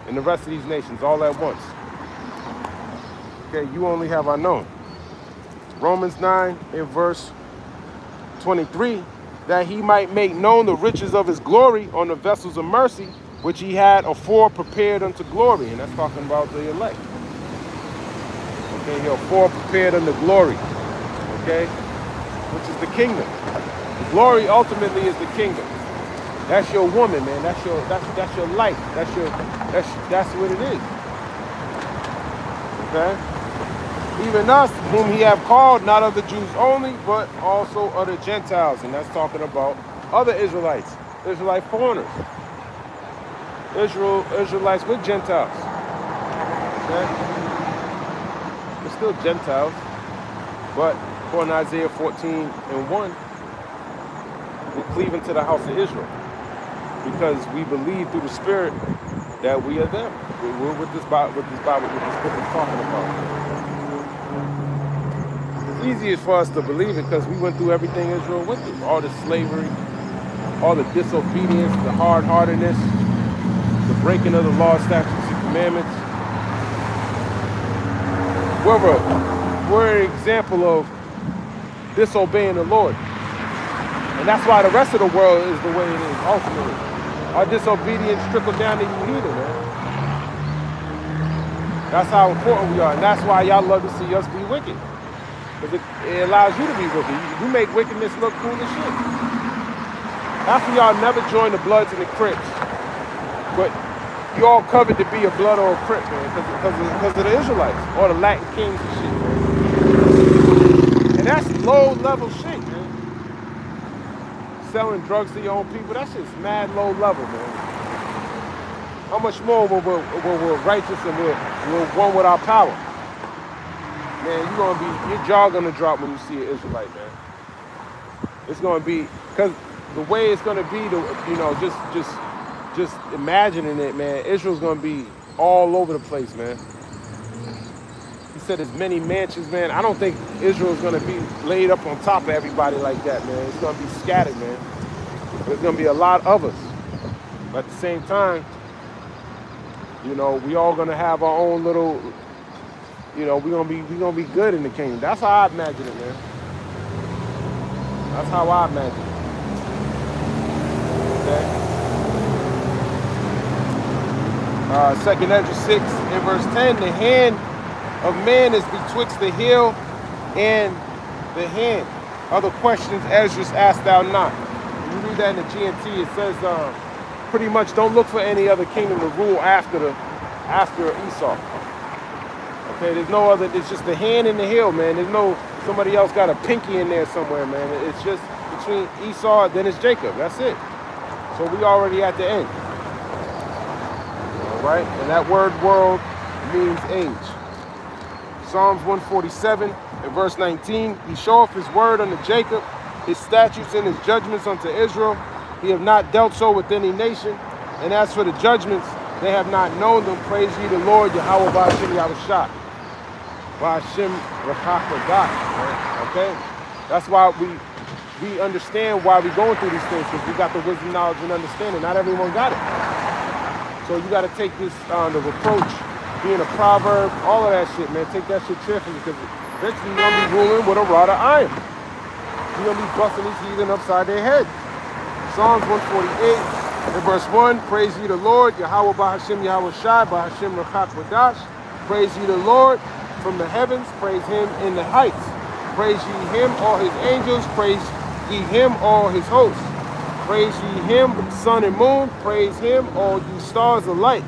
And the rest of these nations all at once. Okay, you only have I known. Romans 9 in verse 23, that he might make known the riches of his glory on the vessels of mercy, which he had afore prepared unto glory. And that's talking about the elect. Okay, he afore prepared unto glory. Okay, which is the kingdom. The glory ultimately is the kingdom. That's your woman, man. That's your life. That's what it is. Okay? Even us, whom he have called, not of the Jews only, but also of the Gentiles. And that's talking about other Israelites, Israelite foreigners. Israelites with Gentiles. Okay? They're still Gentiles. But according to Isaiah 14 and 1, we're cleaving to the house of Israel. Because we believe through the Spirit that we are them. We're with this book is talking about. It's easiest for us to believe it because we went through everything Israel went through. All the slavery, all the disobedience, the hard-heartedness, the breaking of the law, statutes, and commandments. We're an example of disobeying the Lord. And that's why the rest of the world is the way it is, ultimately. Our disobedience trickled down to you heathen, man. That's how important we are. And that's why y'all love to see us be wicked. Because it allows you to be wicked. You make wickedness look cool as shit. Half of y'all never joined the Bloods and the Crips, but you all covered to be a Blood or a Crip, man, because of the Israelites or the Latin Kings and shit, man. And that's low-level shit, man. Selling drugs to your own people, that shit's mad low level, man. How much more we're righteous and we're one with our power? Man, your jaw gonna drop when you see an Israelite, man. It's gonna be, because the way it's gonna be, just imagining it, man, Israel's gonna be all over the place, man. He said there's many mansions, man. I don't think Israel's gonna be laid up on top of everybody like that, man. It's gonna be scattered, man. There's gonna be a lot of us. But at the same time, we all gonna have our own little, we're gonna be good in the kingdom. That's how I imagine it, man. That's how I imagine it. Okay. 2nd Ezra 6 in verse 10, the hand of man is betwixt the heel and the hand. Other questions Ezra asked thou not. When you read that in the GNT, it says pretty much don't look for any other kingdom to rule after Esau. Okay, there's no other, it's just the hand and the heel, man. There's no, somebody else got a pinky in there somewhere, man. It's just between Esau, then it's Jacob. That's it. So we already at the end. All right, and that word world means age. Psalms 147 and verse 19, he showeth his word unto Jacob, his statutes and his judgments unto Israel. He have not dealt so with any nation. And as for the judgments, they have not known them. Praise ye the Lord, Yahweh Ba'ashim Yahushua. Ba'ashim Rachach. Okay? That's why we understand why we're going through these things, because we got the wisdom, knowledge, and understanding. Not everyone got it. So you got to take this, the reproach, being a proverb, all of that shit, man. Take that shit carefully, because eventually you're going to be ruling with a rod of iron. You're going to be busting these heathen upside their head. Psalms 148 and verse 1, praise ye the Lord, Yahweh Ba'ashim Yahushua, Ba'ashim Rachach Wadash. Praise ye the Lord from the heavens, praise him in the heights. Praise ye him, all his angels, praise ye him, all his hosts. Praise ye him, sun and moon, praise him, all ye stars of light.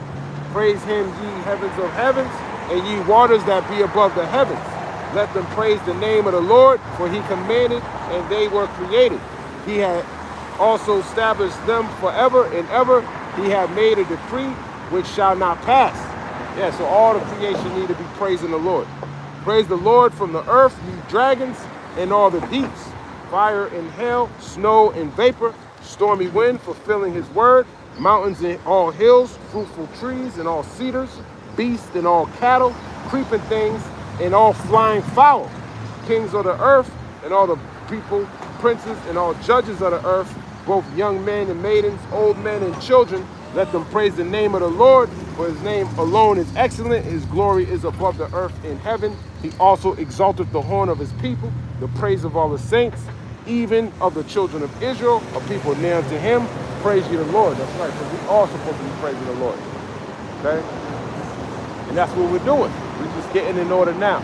Praise him, ye heavens of heavens, and ye waters that be above the heavens. Let them praise the name of the Lord, for he commanded, and they were created. He had also established them forever and ever. He had made a decree which shall not pass. Yeah, so all the creation need to be praising the Lord. Praise the Lord from the earth, ye dragons, and all the deeps. Fire and hail, snow and vapor, stormy wind, fulfilling his word. Mountains and all hills, fruitful trees and all cedars, beasts and all cattle, creeping things and all flying fowl. Kings of the earth and all the people, princes and all judges of the earth, both young men and maidens, old men and children, let them praise the name of the Lord, for his name alone is excellent. His glory is above the earth and heaven. He also exalteth the horn of his people, the praise of all the saints, even of the children of Israel, a people near unto him. Praise ye the Lord. That's right, because we all supposed to be praising the Lord. Okay? And that's what we're doing. We're just getting in order now.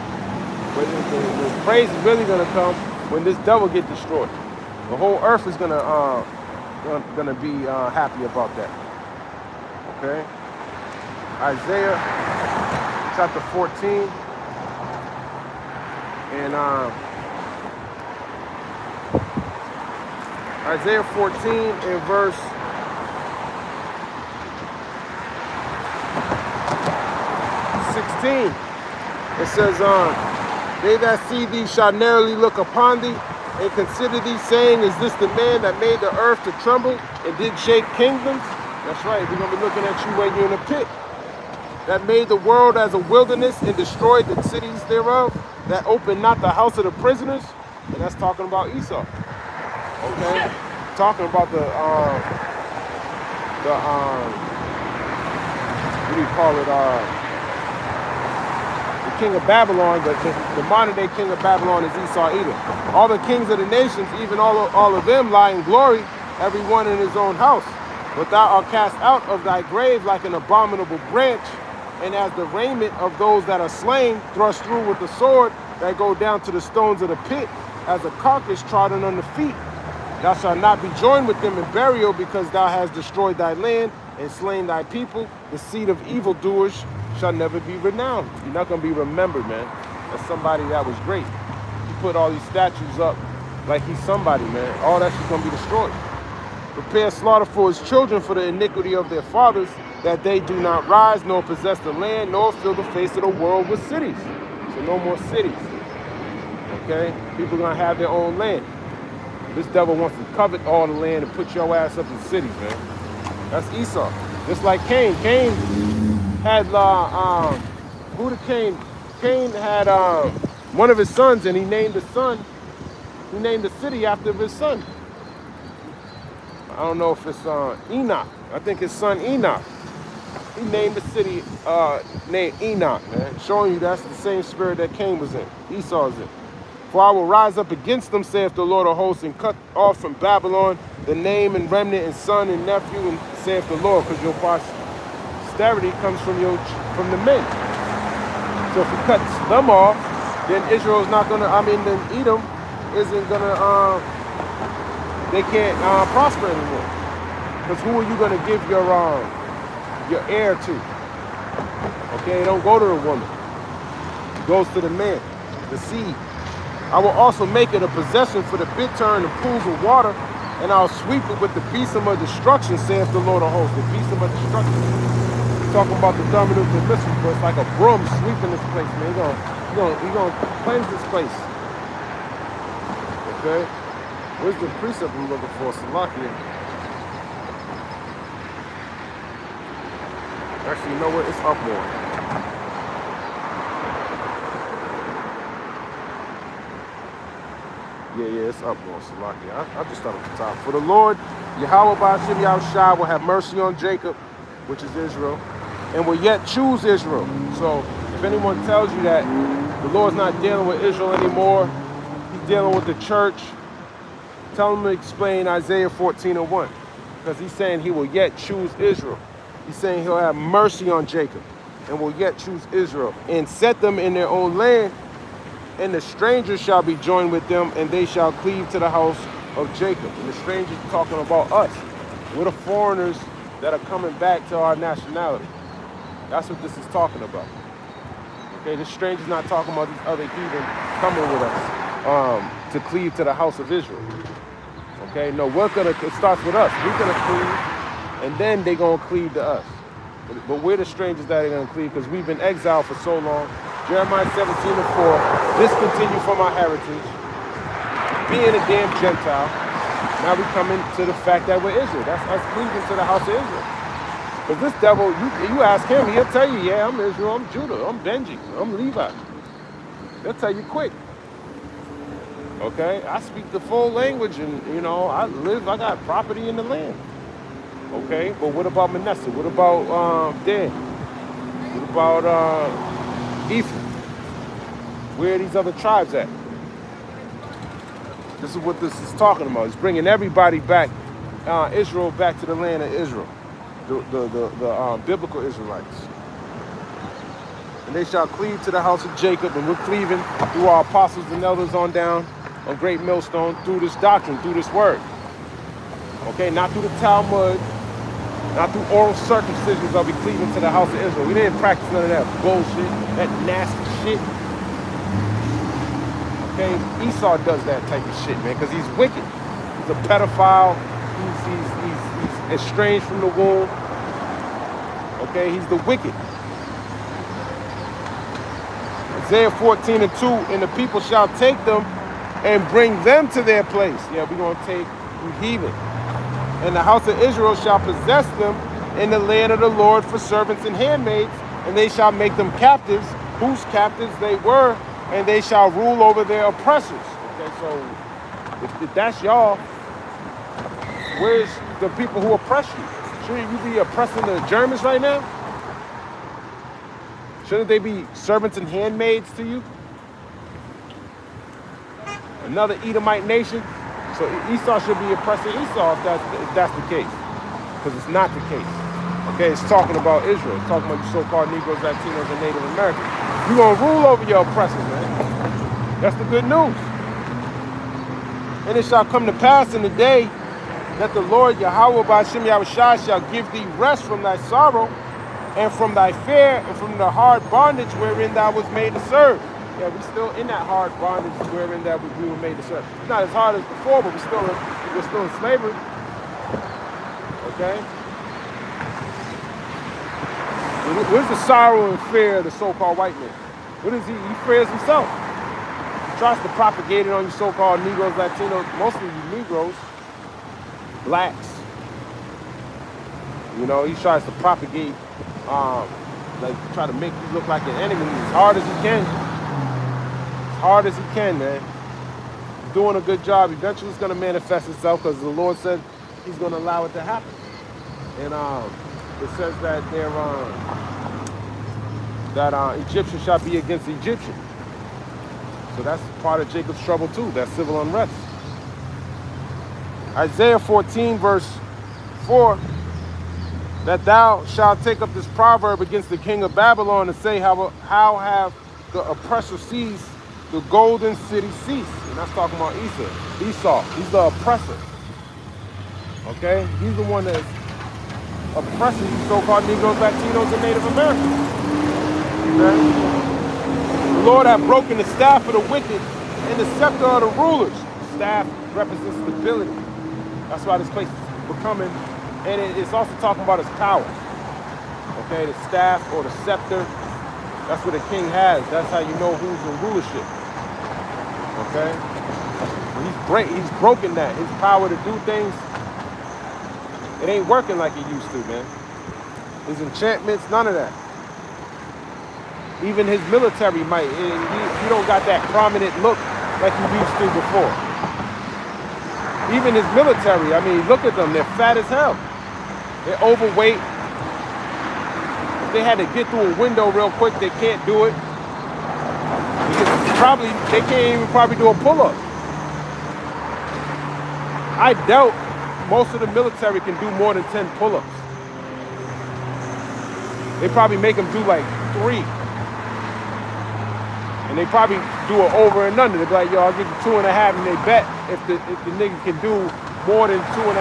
But the praise is really going to come when this devil get destroyed. The whole earth is gonna be happy about that. Okay. Isaiah chapter 14 and Isaiah 14 and verse 16. It says, they that see thee shall narrowly look upon thee, and consider thee, saying, is this the man that made the earth to tremble and did shake kingdoms? That's right, we're going to be looking at you when you're in a pit. That made the world as a wilderness and destroyed the cities thereof, that opened not the house of the prisoners. And that's talking about Esau. Okay? Talking about the what do you call it? King of Babylon, the modern day king of Babylon is Esau Edom. All the kings of the nations, even all of them lie in glory, every one in his own house. But thou art cast out of thy grave like an abominable branch, and as the raiment of those that are slain, thrust through with the sword, that go down to the stones of the pit, as a carcass trodden under feet. Thou shalt not be joined with them in burial, because thou hast destroyed thy land and slain thy people. The seed of evildoers shall never be renowned. You're not going to be remembered, man, as somebody that was great. You put all these statues up like he's somebody, man. All that shit's going to be destroyed. Prepare slaughter for his children for the iniquity of their fathers, that they do not rise, nor possess the land, nor fill the face of the world with cities. So no more cities. Okay? People are going to have their own land. This devil wants to covet all the land and put your ass up in cities, man. That's Esau. Just like Cain. Cain had, who did Cain? Cain had one of his sons, and he named the city after his son. I don't know if it's Enoch. I think his son Enoch. He named the city named Enoch, man. Showing you that's the same spirit that Cain was in. Esau's in. For I will rise up against them, saith the Lord of hosts, and cut off from Babylon the name and remnant and son and nephew, and saith the Lord, because your posterity comes from the men. So if he cuts them off, then Israel's not gonna. Then Edom isn't gonna. They can't prosper anymore. Because who are you gonna give your heir to? Okay, it don't go to the woman. It goes to the man, the seed. I will also make it a possession for the bittern and pools of water, and I'll sweep it with the besom of destruction, saith the Lord of hosts. The besom of destruction. We're talking about the thermonuclear missiles, but it's like a broom sweeping this place, man. He's gonna cleanse this place. Okay? Where's the precept I'm looking for? Salakia. Actually, you know what? It's up more. Yeah, it's up more. Salakia. I just started at the top. For the Lord, Yahweh Ba'ashem Yahushua will have mercy on Jacob, which is Israel, and will yet choose Israel. So if anyone tells you that the Lord's not dealing with Israel anymore, he's dealing with the church, tell him to explain Isaiah 14:1, because he's saying he will yet choose Israel. He's saying he'll have mercy on Jacob and will yet choose Israel and set them in their own land, and the strangers shall be joined with them, and they shall cleave to the house of Jacob. And the strangers are talking about us. We're the foreigners that are coming back to our nationality. That's what this is talking about. Okay, the stranger's not talking about these other heathen coming with us to cleave to the house of Israel. Okay, no, it starts with us. We're gonna cleave, and then they're gonna cleave to us. But we're the strangers that are gonna cleave because we've been exiled for so long. Jeremiah 17:4, discontinue from our heritage, being a damn Gentile. Now we come into the fact that we're Israel. That's us cleaving to the house of Israel. But this devil, you ask him, he'll tell you, yeah, I'm Israel, I'm Judah, I'm Benji, I'm Levi. He'll tell you quick. Okay, I speak the full language, and I got property in the land. Okay, but what about Manasseh? What about Dan? What about Ephraim? Where are these other tribes at? This is what this is talking about. It's bringing everybody back, Israel back to the land of Israel, the biblical Israelites. And they shall cleave to the house of Jacob, and we're cleaving through our apostles and elders on down, on Great Millstone, through this doctrine, through this word. Okay, not through the Talmud, not through oral circumcisions are we cleaving to the house of Israel. We didn't practice none of that bullshit, that nasty shit. Okay, Esau does that type of shit, man, because he's wicked. He's a pedophile. He's estranged from the womb. Okay, he's the wicked. Isaiah 14:2, and the people shall take them and bring them to their place. Yeah, we're going to take you heathen. And the house of Israel shall possess them in the land of the Lord for servants and handmaids, and they shall make them captives, whose captives they were, and they shall rule over their oppressors. Okay, so if that's y'all, where's the people who oppress you? Shouldn't you be oppressing the Germans right now? Shouldn't they be servants and handmaids to you? Another Edomite nation? So Esau should be oppressing Esau if that's the case. Because it's not the case. Okay, it's talking about Israel. It's talking about you so-called Negroes, Latinos, and Native Americans. You're going to rule over your oppressors, man. That's the good news. And it shall come to pass in the day that the Lord Yahweh Ba'ashem Yahushua shall give thee rest from thy sorrow and from thy fear and from the hard bondage wherein thou was made to serve. Yeah, we're still in that hard bondage wherein that we were made to serve. It's not as hard as before, but we're still in slavery. Okay? Where's the sorrow and fear of the so-called white man? What is he? He fears himself. He tries to propagate it on you so-called Negroes, Latinos, mostly you Negroes, blacks. You know, he tries to propagate, like try to make you look like an enemy as hard as he can. As hard as he can, man. He's doing a good job. Eventually it's going to manifest itself because the Lord said he's going to allow it to happen. And it says that Egyptian shall be against Egyptian. So that's part of Jacob's trouble too, that civil unrest. Isaiah 14 verse 4, that thou shalt take up this proverb against the king of Babylon and say, how have the oppressor seized the golden city ceased? And that's talking about Esau. He's the oppressor. Okay? He's the one that's oppressing these so-called Negroes, Latinos, and Native Americans. Okay? The Lord hath broken the staff of the wicked and the scepter of the rulers. The staff represents stability. That's why this place is becoming, and it's also talking about his power. Okay, the staff or the scepter, that's what a king has. That's how you know who's in rulership. Okay? He's broken that. His power to do things, it ain't working like it used to, man. His enchantments, none of that. Even his military might, he don't got that prominent look like he used to before. Even his military, I mean, look at them, they're fat as hell. They're overweight. If they had to get through a window real quick, they can't do it. They can't even probably do a pull-up. I doubt most of the military can do more than 10 pull-ups. They probably make them do like 3. And they probably do it over and under. They be like, yo, I'll give you 2.5, and they bet if the nigga can do more than 2.5.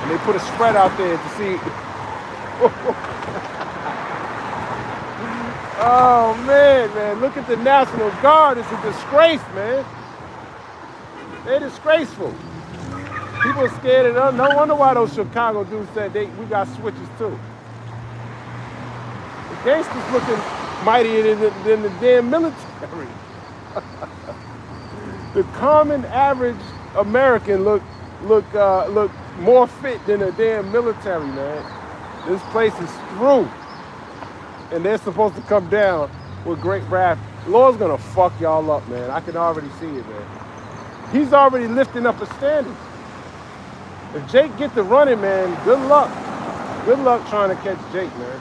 And they put a spread out there to see. Oh man, look at the National Guard. It's a disgrace, man. They're disgraceful. People are scared of them. No wonder why those Chicago dudes said we got switches too. The gangsters looking mightier than the damn military. The common average American look more fit than a damn military, man. This place is through. And they're supposed to come down with great wrath. Lord's gonna fuck y'all up, man. I can already see it, man. He's already lifting up a standard. If Jake get to running, man, good luck. Good luck trying to catch Jake, man.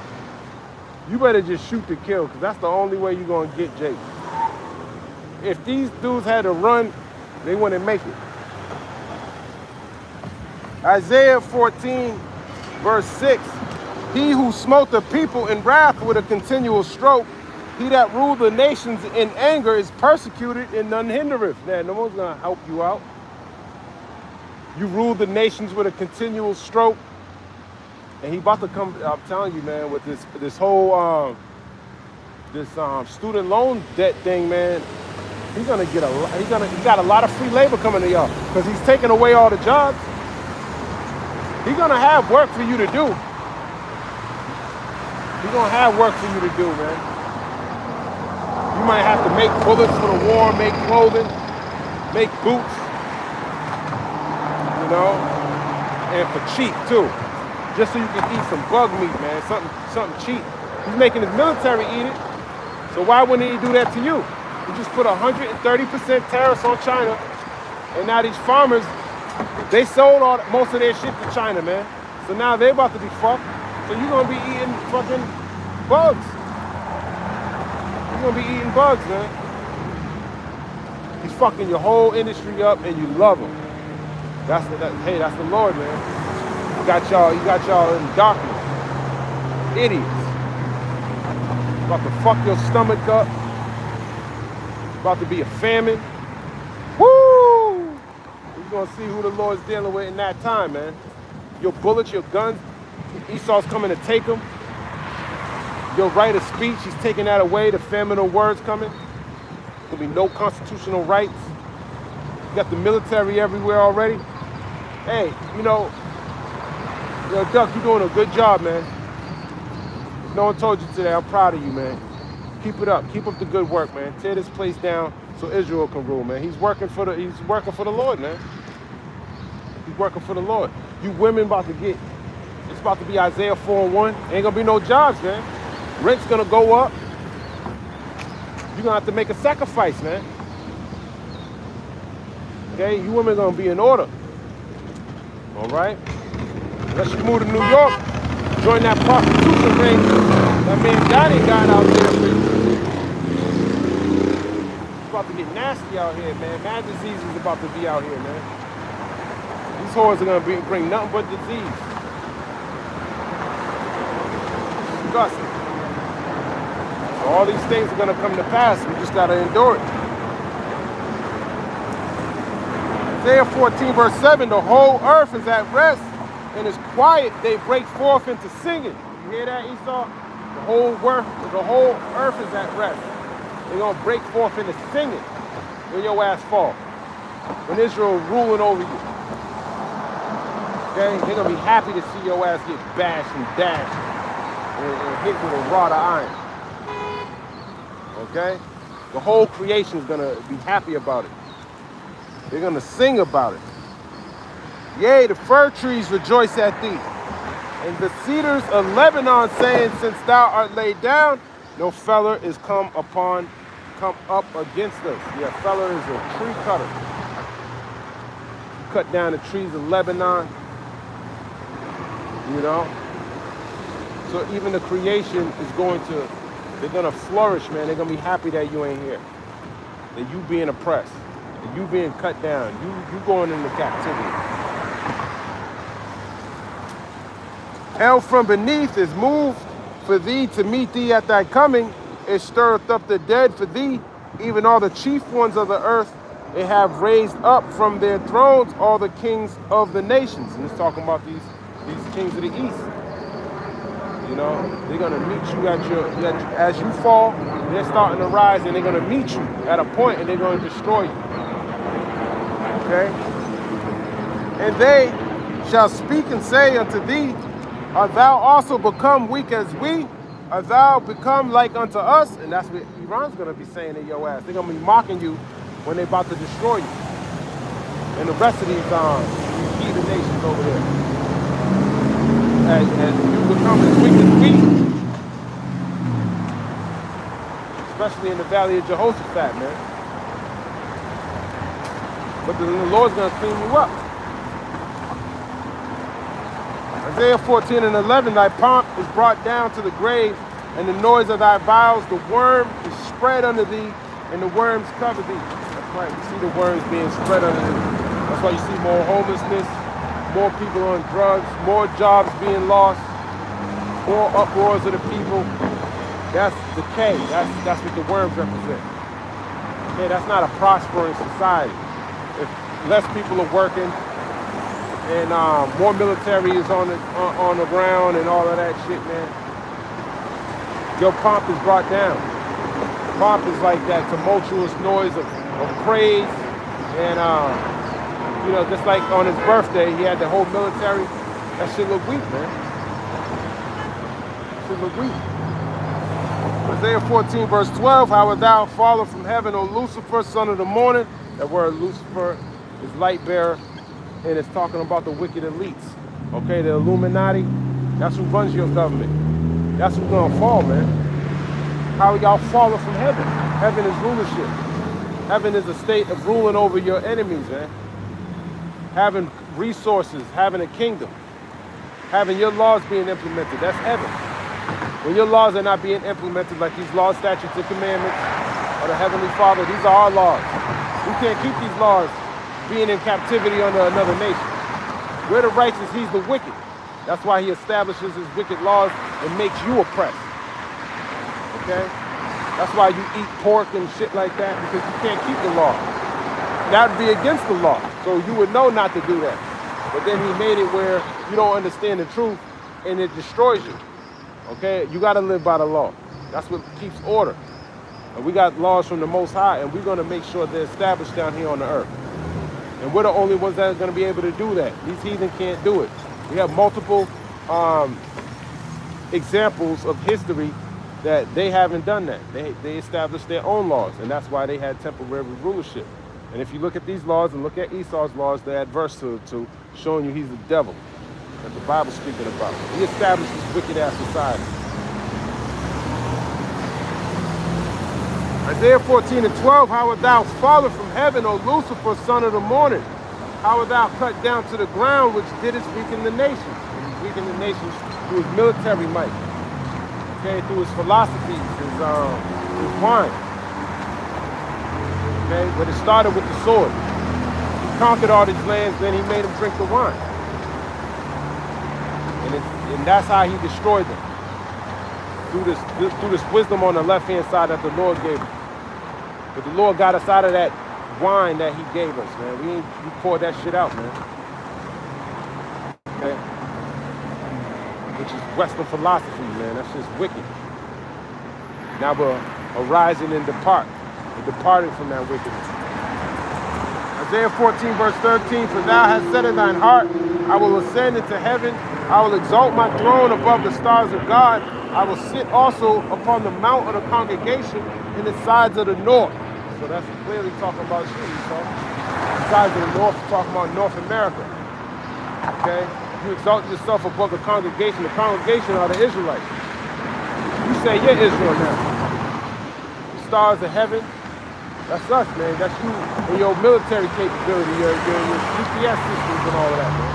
You better just shoot to kill, because that's the only way you're going to get Jake. If these dudes had to run, they wouldn't make it. Isaiah 14, verse 6. He who smote the people in wrath with a continual stroke, he that ruled the nations in anger is persecuted and none hindereth. Man, no one's going to help you out. You ruled the nations with a continual stroke. And he about to come, I'm telling you, man, with this whole student loan debt thing, man. He's gonna get he got a lot of free labor coming to y'all because he's taking away all the jobs. He's gonna have work for you to do. He's gonna have work for you to do, man. You might have to make bullets for the war, make clothing, make boots, you know, and for cheap too. Just so you can eat some bug meat, man, something cheap. He's making his military eat it, so why wouldn't he do that to you? He just put 130% tariffs on China, and now these farmers, they sold most of their shit to China, man. So now they're about to be fucked. So you're gonna be eating fucking bugs. You're gonna be eating bugs, man. He's fucking your whole industry up, and you love him. Hey, that's the Lord, man. You got y'all in darkness. Idiots. About to fuck your stomach up. About to be a famine. Woo! You're going to see who the Lord's dealing with in that time, man. Your bullets, your guns, Esau's coming to take them. Your right of speech, he's taking that away. The famine of words coming. There'll be no constitutional rights. You got the military everywhere already. Hey, yo, Duck, you're doing a good job, man. If no one told you today, I'm proud of you, man. Keep it up. Keep up the good work, man. Tear this place down so Israel can rule, man. He's working for the Lord, man. He's working for the Lord. You women about to get, it's about to be Isaiah 4:1. Ain't gonna be no jobs, man. Rent's gonna go up. You're gonna have to make a sacrifice, man. Okay, you women gonna be in order. All right? Unless you move to New York, join that prostitution ring that man Johnny got out there with. It's about to get nasty out here, man. Mad disease is about to be out here, man. These whores are gonna bring nothing but disease. Disgusting. So all these things are gonna come to pass. We just gotta endure it. Isaiah 14 verse 7, the whole earth is at rest and is quiet. They break forth into singing. You hear that, Esau? The whole earth is at rest. They're going to break forth into singing when your ass fall. When Israel ruling over you. Okay? They're going to be happy to see your ass get bashed and dashed and hit with a rod of iron. Okay? The whole creation is going to be happy about it. They're going to sing about it. Yea, the fir trees rejoice at thee, and the cedars of Lebanon, saying, since thou art laid down, no feller is come up against us. Yeah, feller is a tree cutter. Cut down the trees of Lebanon, you know. So even the creation is they're going to flourish, man. They're going to be happy that you ain't here, that you being oppressed. You being cut down, you going into captivity. Hell from beneath is moved for thee to meet thee at thy coming. It stirreth up the dead for thee, even all the chief ones of the earth. It have raised up from their thrones all the kings of the nations. And it's talking about these kings of the east. You know, they're gonna meet you as you fall. They're starting to rise, and they're gonna meet you at a point, and they're gonna destroy you. Okay? And they shall speak and say unto thee, art thou also become weak as we? Art thou become like unto us? And that's what Iran's going to be saying in your ass. They're going to be mocking you when they're about to destroy you. And the rest of these heathen nations over there. As you become as weak as we. Especially in the valley of Jehoshaphat, man. But the Lord's going to clean you up. Isaiah 14 and 11, thy pomp is brought down to the grave, and the noise of thy vows, the worm is spread under thee, and the worms cover thee. That's right, you see the worms being spread under thee. That's why you see more homelessness, more people on drugs, more jobs being lost, more uproars of the people. That's decay. That's what the worms represent. Okay, that's not a prospering society. If less people are working, and more military is on the ground and all of that shit, man. Your pomp is brought down. Pomp is like that tumultuous noise of praise. And, just like on his birthday, he had the whole military. That shit look weak, man. That shit look weak. Isaiah 14, verse 12, how art thou fallen from heaven, O Lucifer, son of the morning? That word Lucifer is light bearer. And it's talking about the wicked elites, okay? The Illuminati, that's who runs your government. That's who's gonna fall, man. How are y'all falling from heaven? Heaven is rulership. Heaven is a state of ruling over your enemies, man. Having resources, having a kingdom, having your laws being implemented, that's heaven. When your laws are not being implemented, like these laws, statutes, and commandments of the Heavenly Father, these are our laws. We can't keep these laws being in captivity under another nation. We're the righteous, he's the wicked. That's why he establishes his wicked laws and makes you oppressed. Okay? That's why you eat pork and shit like that, because you can't keep the law. That would be against the law. So you would know not to do that. But then he made it where you don't understand the truth and it destroys you. Okay? You got to live by the law. That's what keeps order. And we got laws from the Most High, and we're going to make sure they're established down here on the earth. And we're the only ones that are going to be able to do that. These heathen can't do it. We have multiple examples of history that they haven't done that. They established their own laws, and that's why they had temporary rulership. And if you look at these laws and look at Esau's laws, they're adverse to showing you he's the devil that the Bible's speaking about. He established this wicked-ass society. Isaiah 14:12, how art thou fallen from heaven, O Lucifer, son of the morning? How art thou cut down to the ground, which didst weaken the nations? And he's weakened the nations through his military might. Okay, through his philosophies, his wine. Okay, but it started with the sword. He conquered all these lands, then he made them drink the wine. And that's how he destroyed them. Through this wisdom on the left-hand side that the Lord gave him. But the Lord got us out of that wine that he gave us, man. We poured that shit out, man. Okay? Which is Western philosophy, man. That's just wicked. Now we're arising and departing from that wickedness. Isaiah 14, verse 13, for thou hast said in thine heart, I will ascend into heaven, I will exalt my throne above the stars of God, I will sit also upon the mount of the congregation in the sides of the north. So that's clearly talking about you, Esau. The sides of the north, talking about North America. Okay? You exalt yourself above the congregation. The congregation are the Israelites. You say you're Israel now. The stars of heaven, that's us, man. That's you and your military capability, your GPS systems and all of that, man.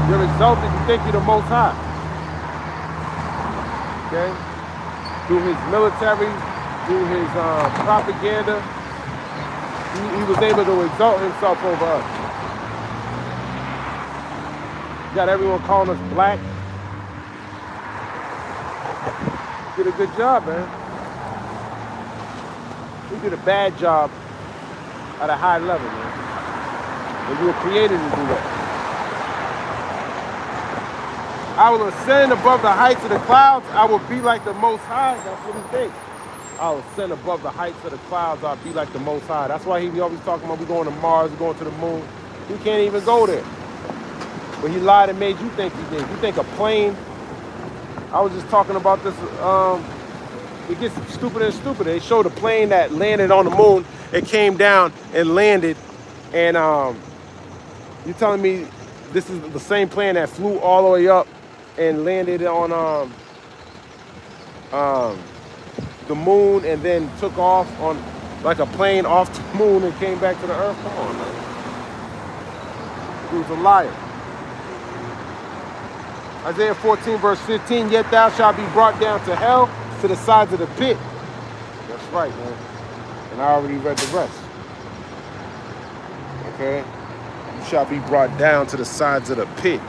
You're exalted, you think you're the Most High. Okay? Through his military, through his propaganda, he was able to exalt himself over us. Got everyone calling us black. Did a good job, man. We did a bad job at a high level, man. And we were created to do that. I will ascend above the heights of the clouds. I will be like the Most High. That's what he thinks. I will ascend above the heights of the clouds. I'll be like the Most High. That's why he be always talking about we going to Mars, we're going to the moon. He can't even go there. But he lied and made you think he did. You think a plane, I was just talking about this, it gets stupider and stupider. They showed a plane that landed on the moon. It came down and landed. And you're telling me this is the same plane that flew all the way up and landed on the moon and then took off on like a plane off the moon and came back to the earth? Come on, man. He was a liar. Isaiah 14, verse 15, yet thou shalt be brought down to hell, to the sides of the pit. That's right, man. And I already read the rest. Okay? You shall be brought down to the sides of the pit.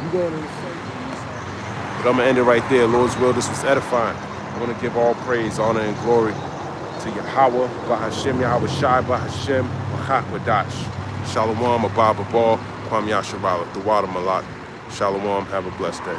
You going to the but I'm going to end it right there. Lord's will, this was edifying. I want to give all praise, honor, and glory to Yahweh, Bahashem, Yahweh Shai, Bahashem, Mahat Wadash. Shalom, Abba Babal, Kwam Yasharala, the Water Malak. Shalom, have a blessed day.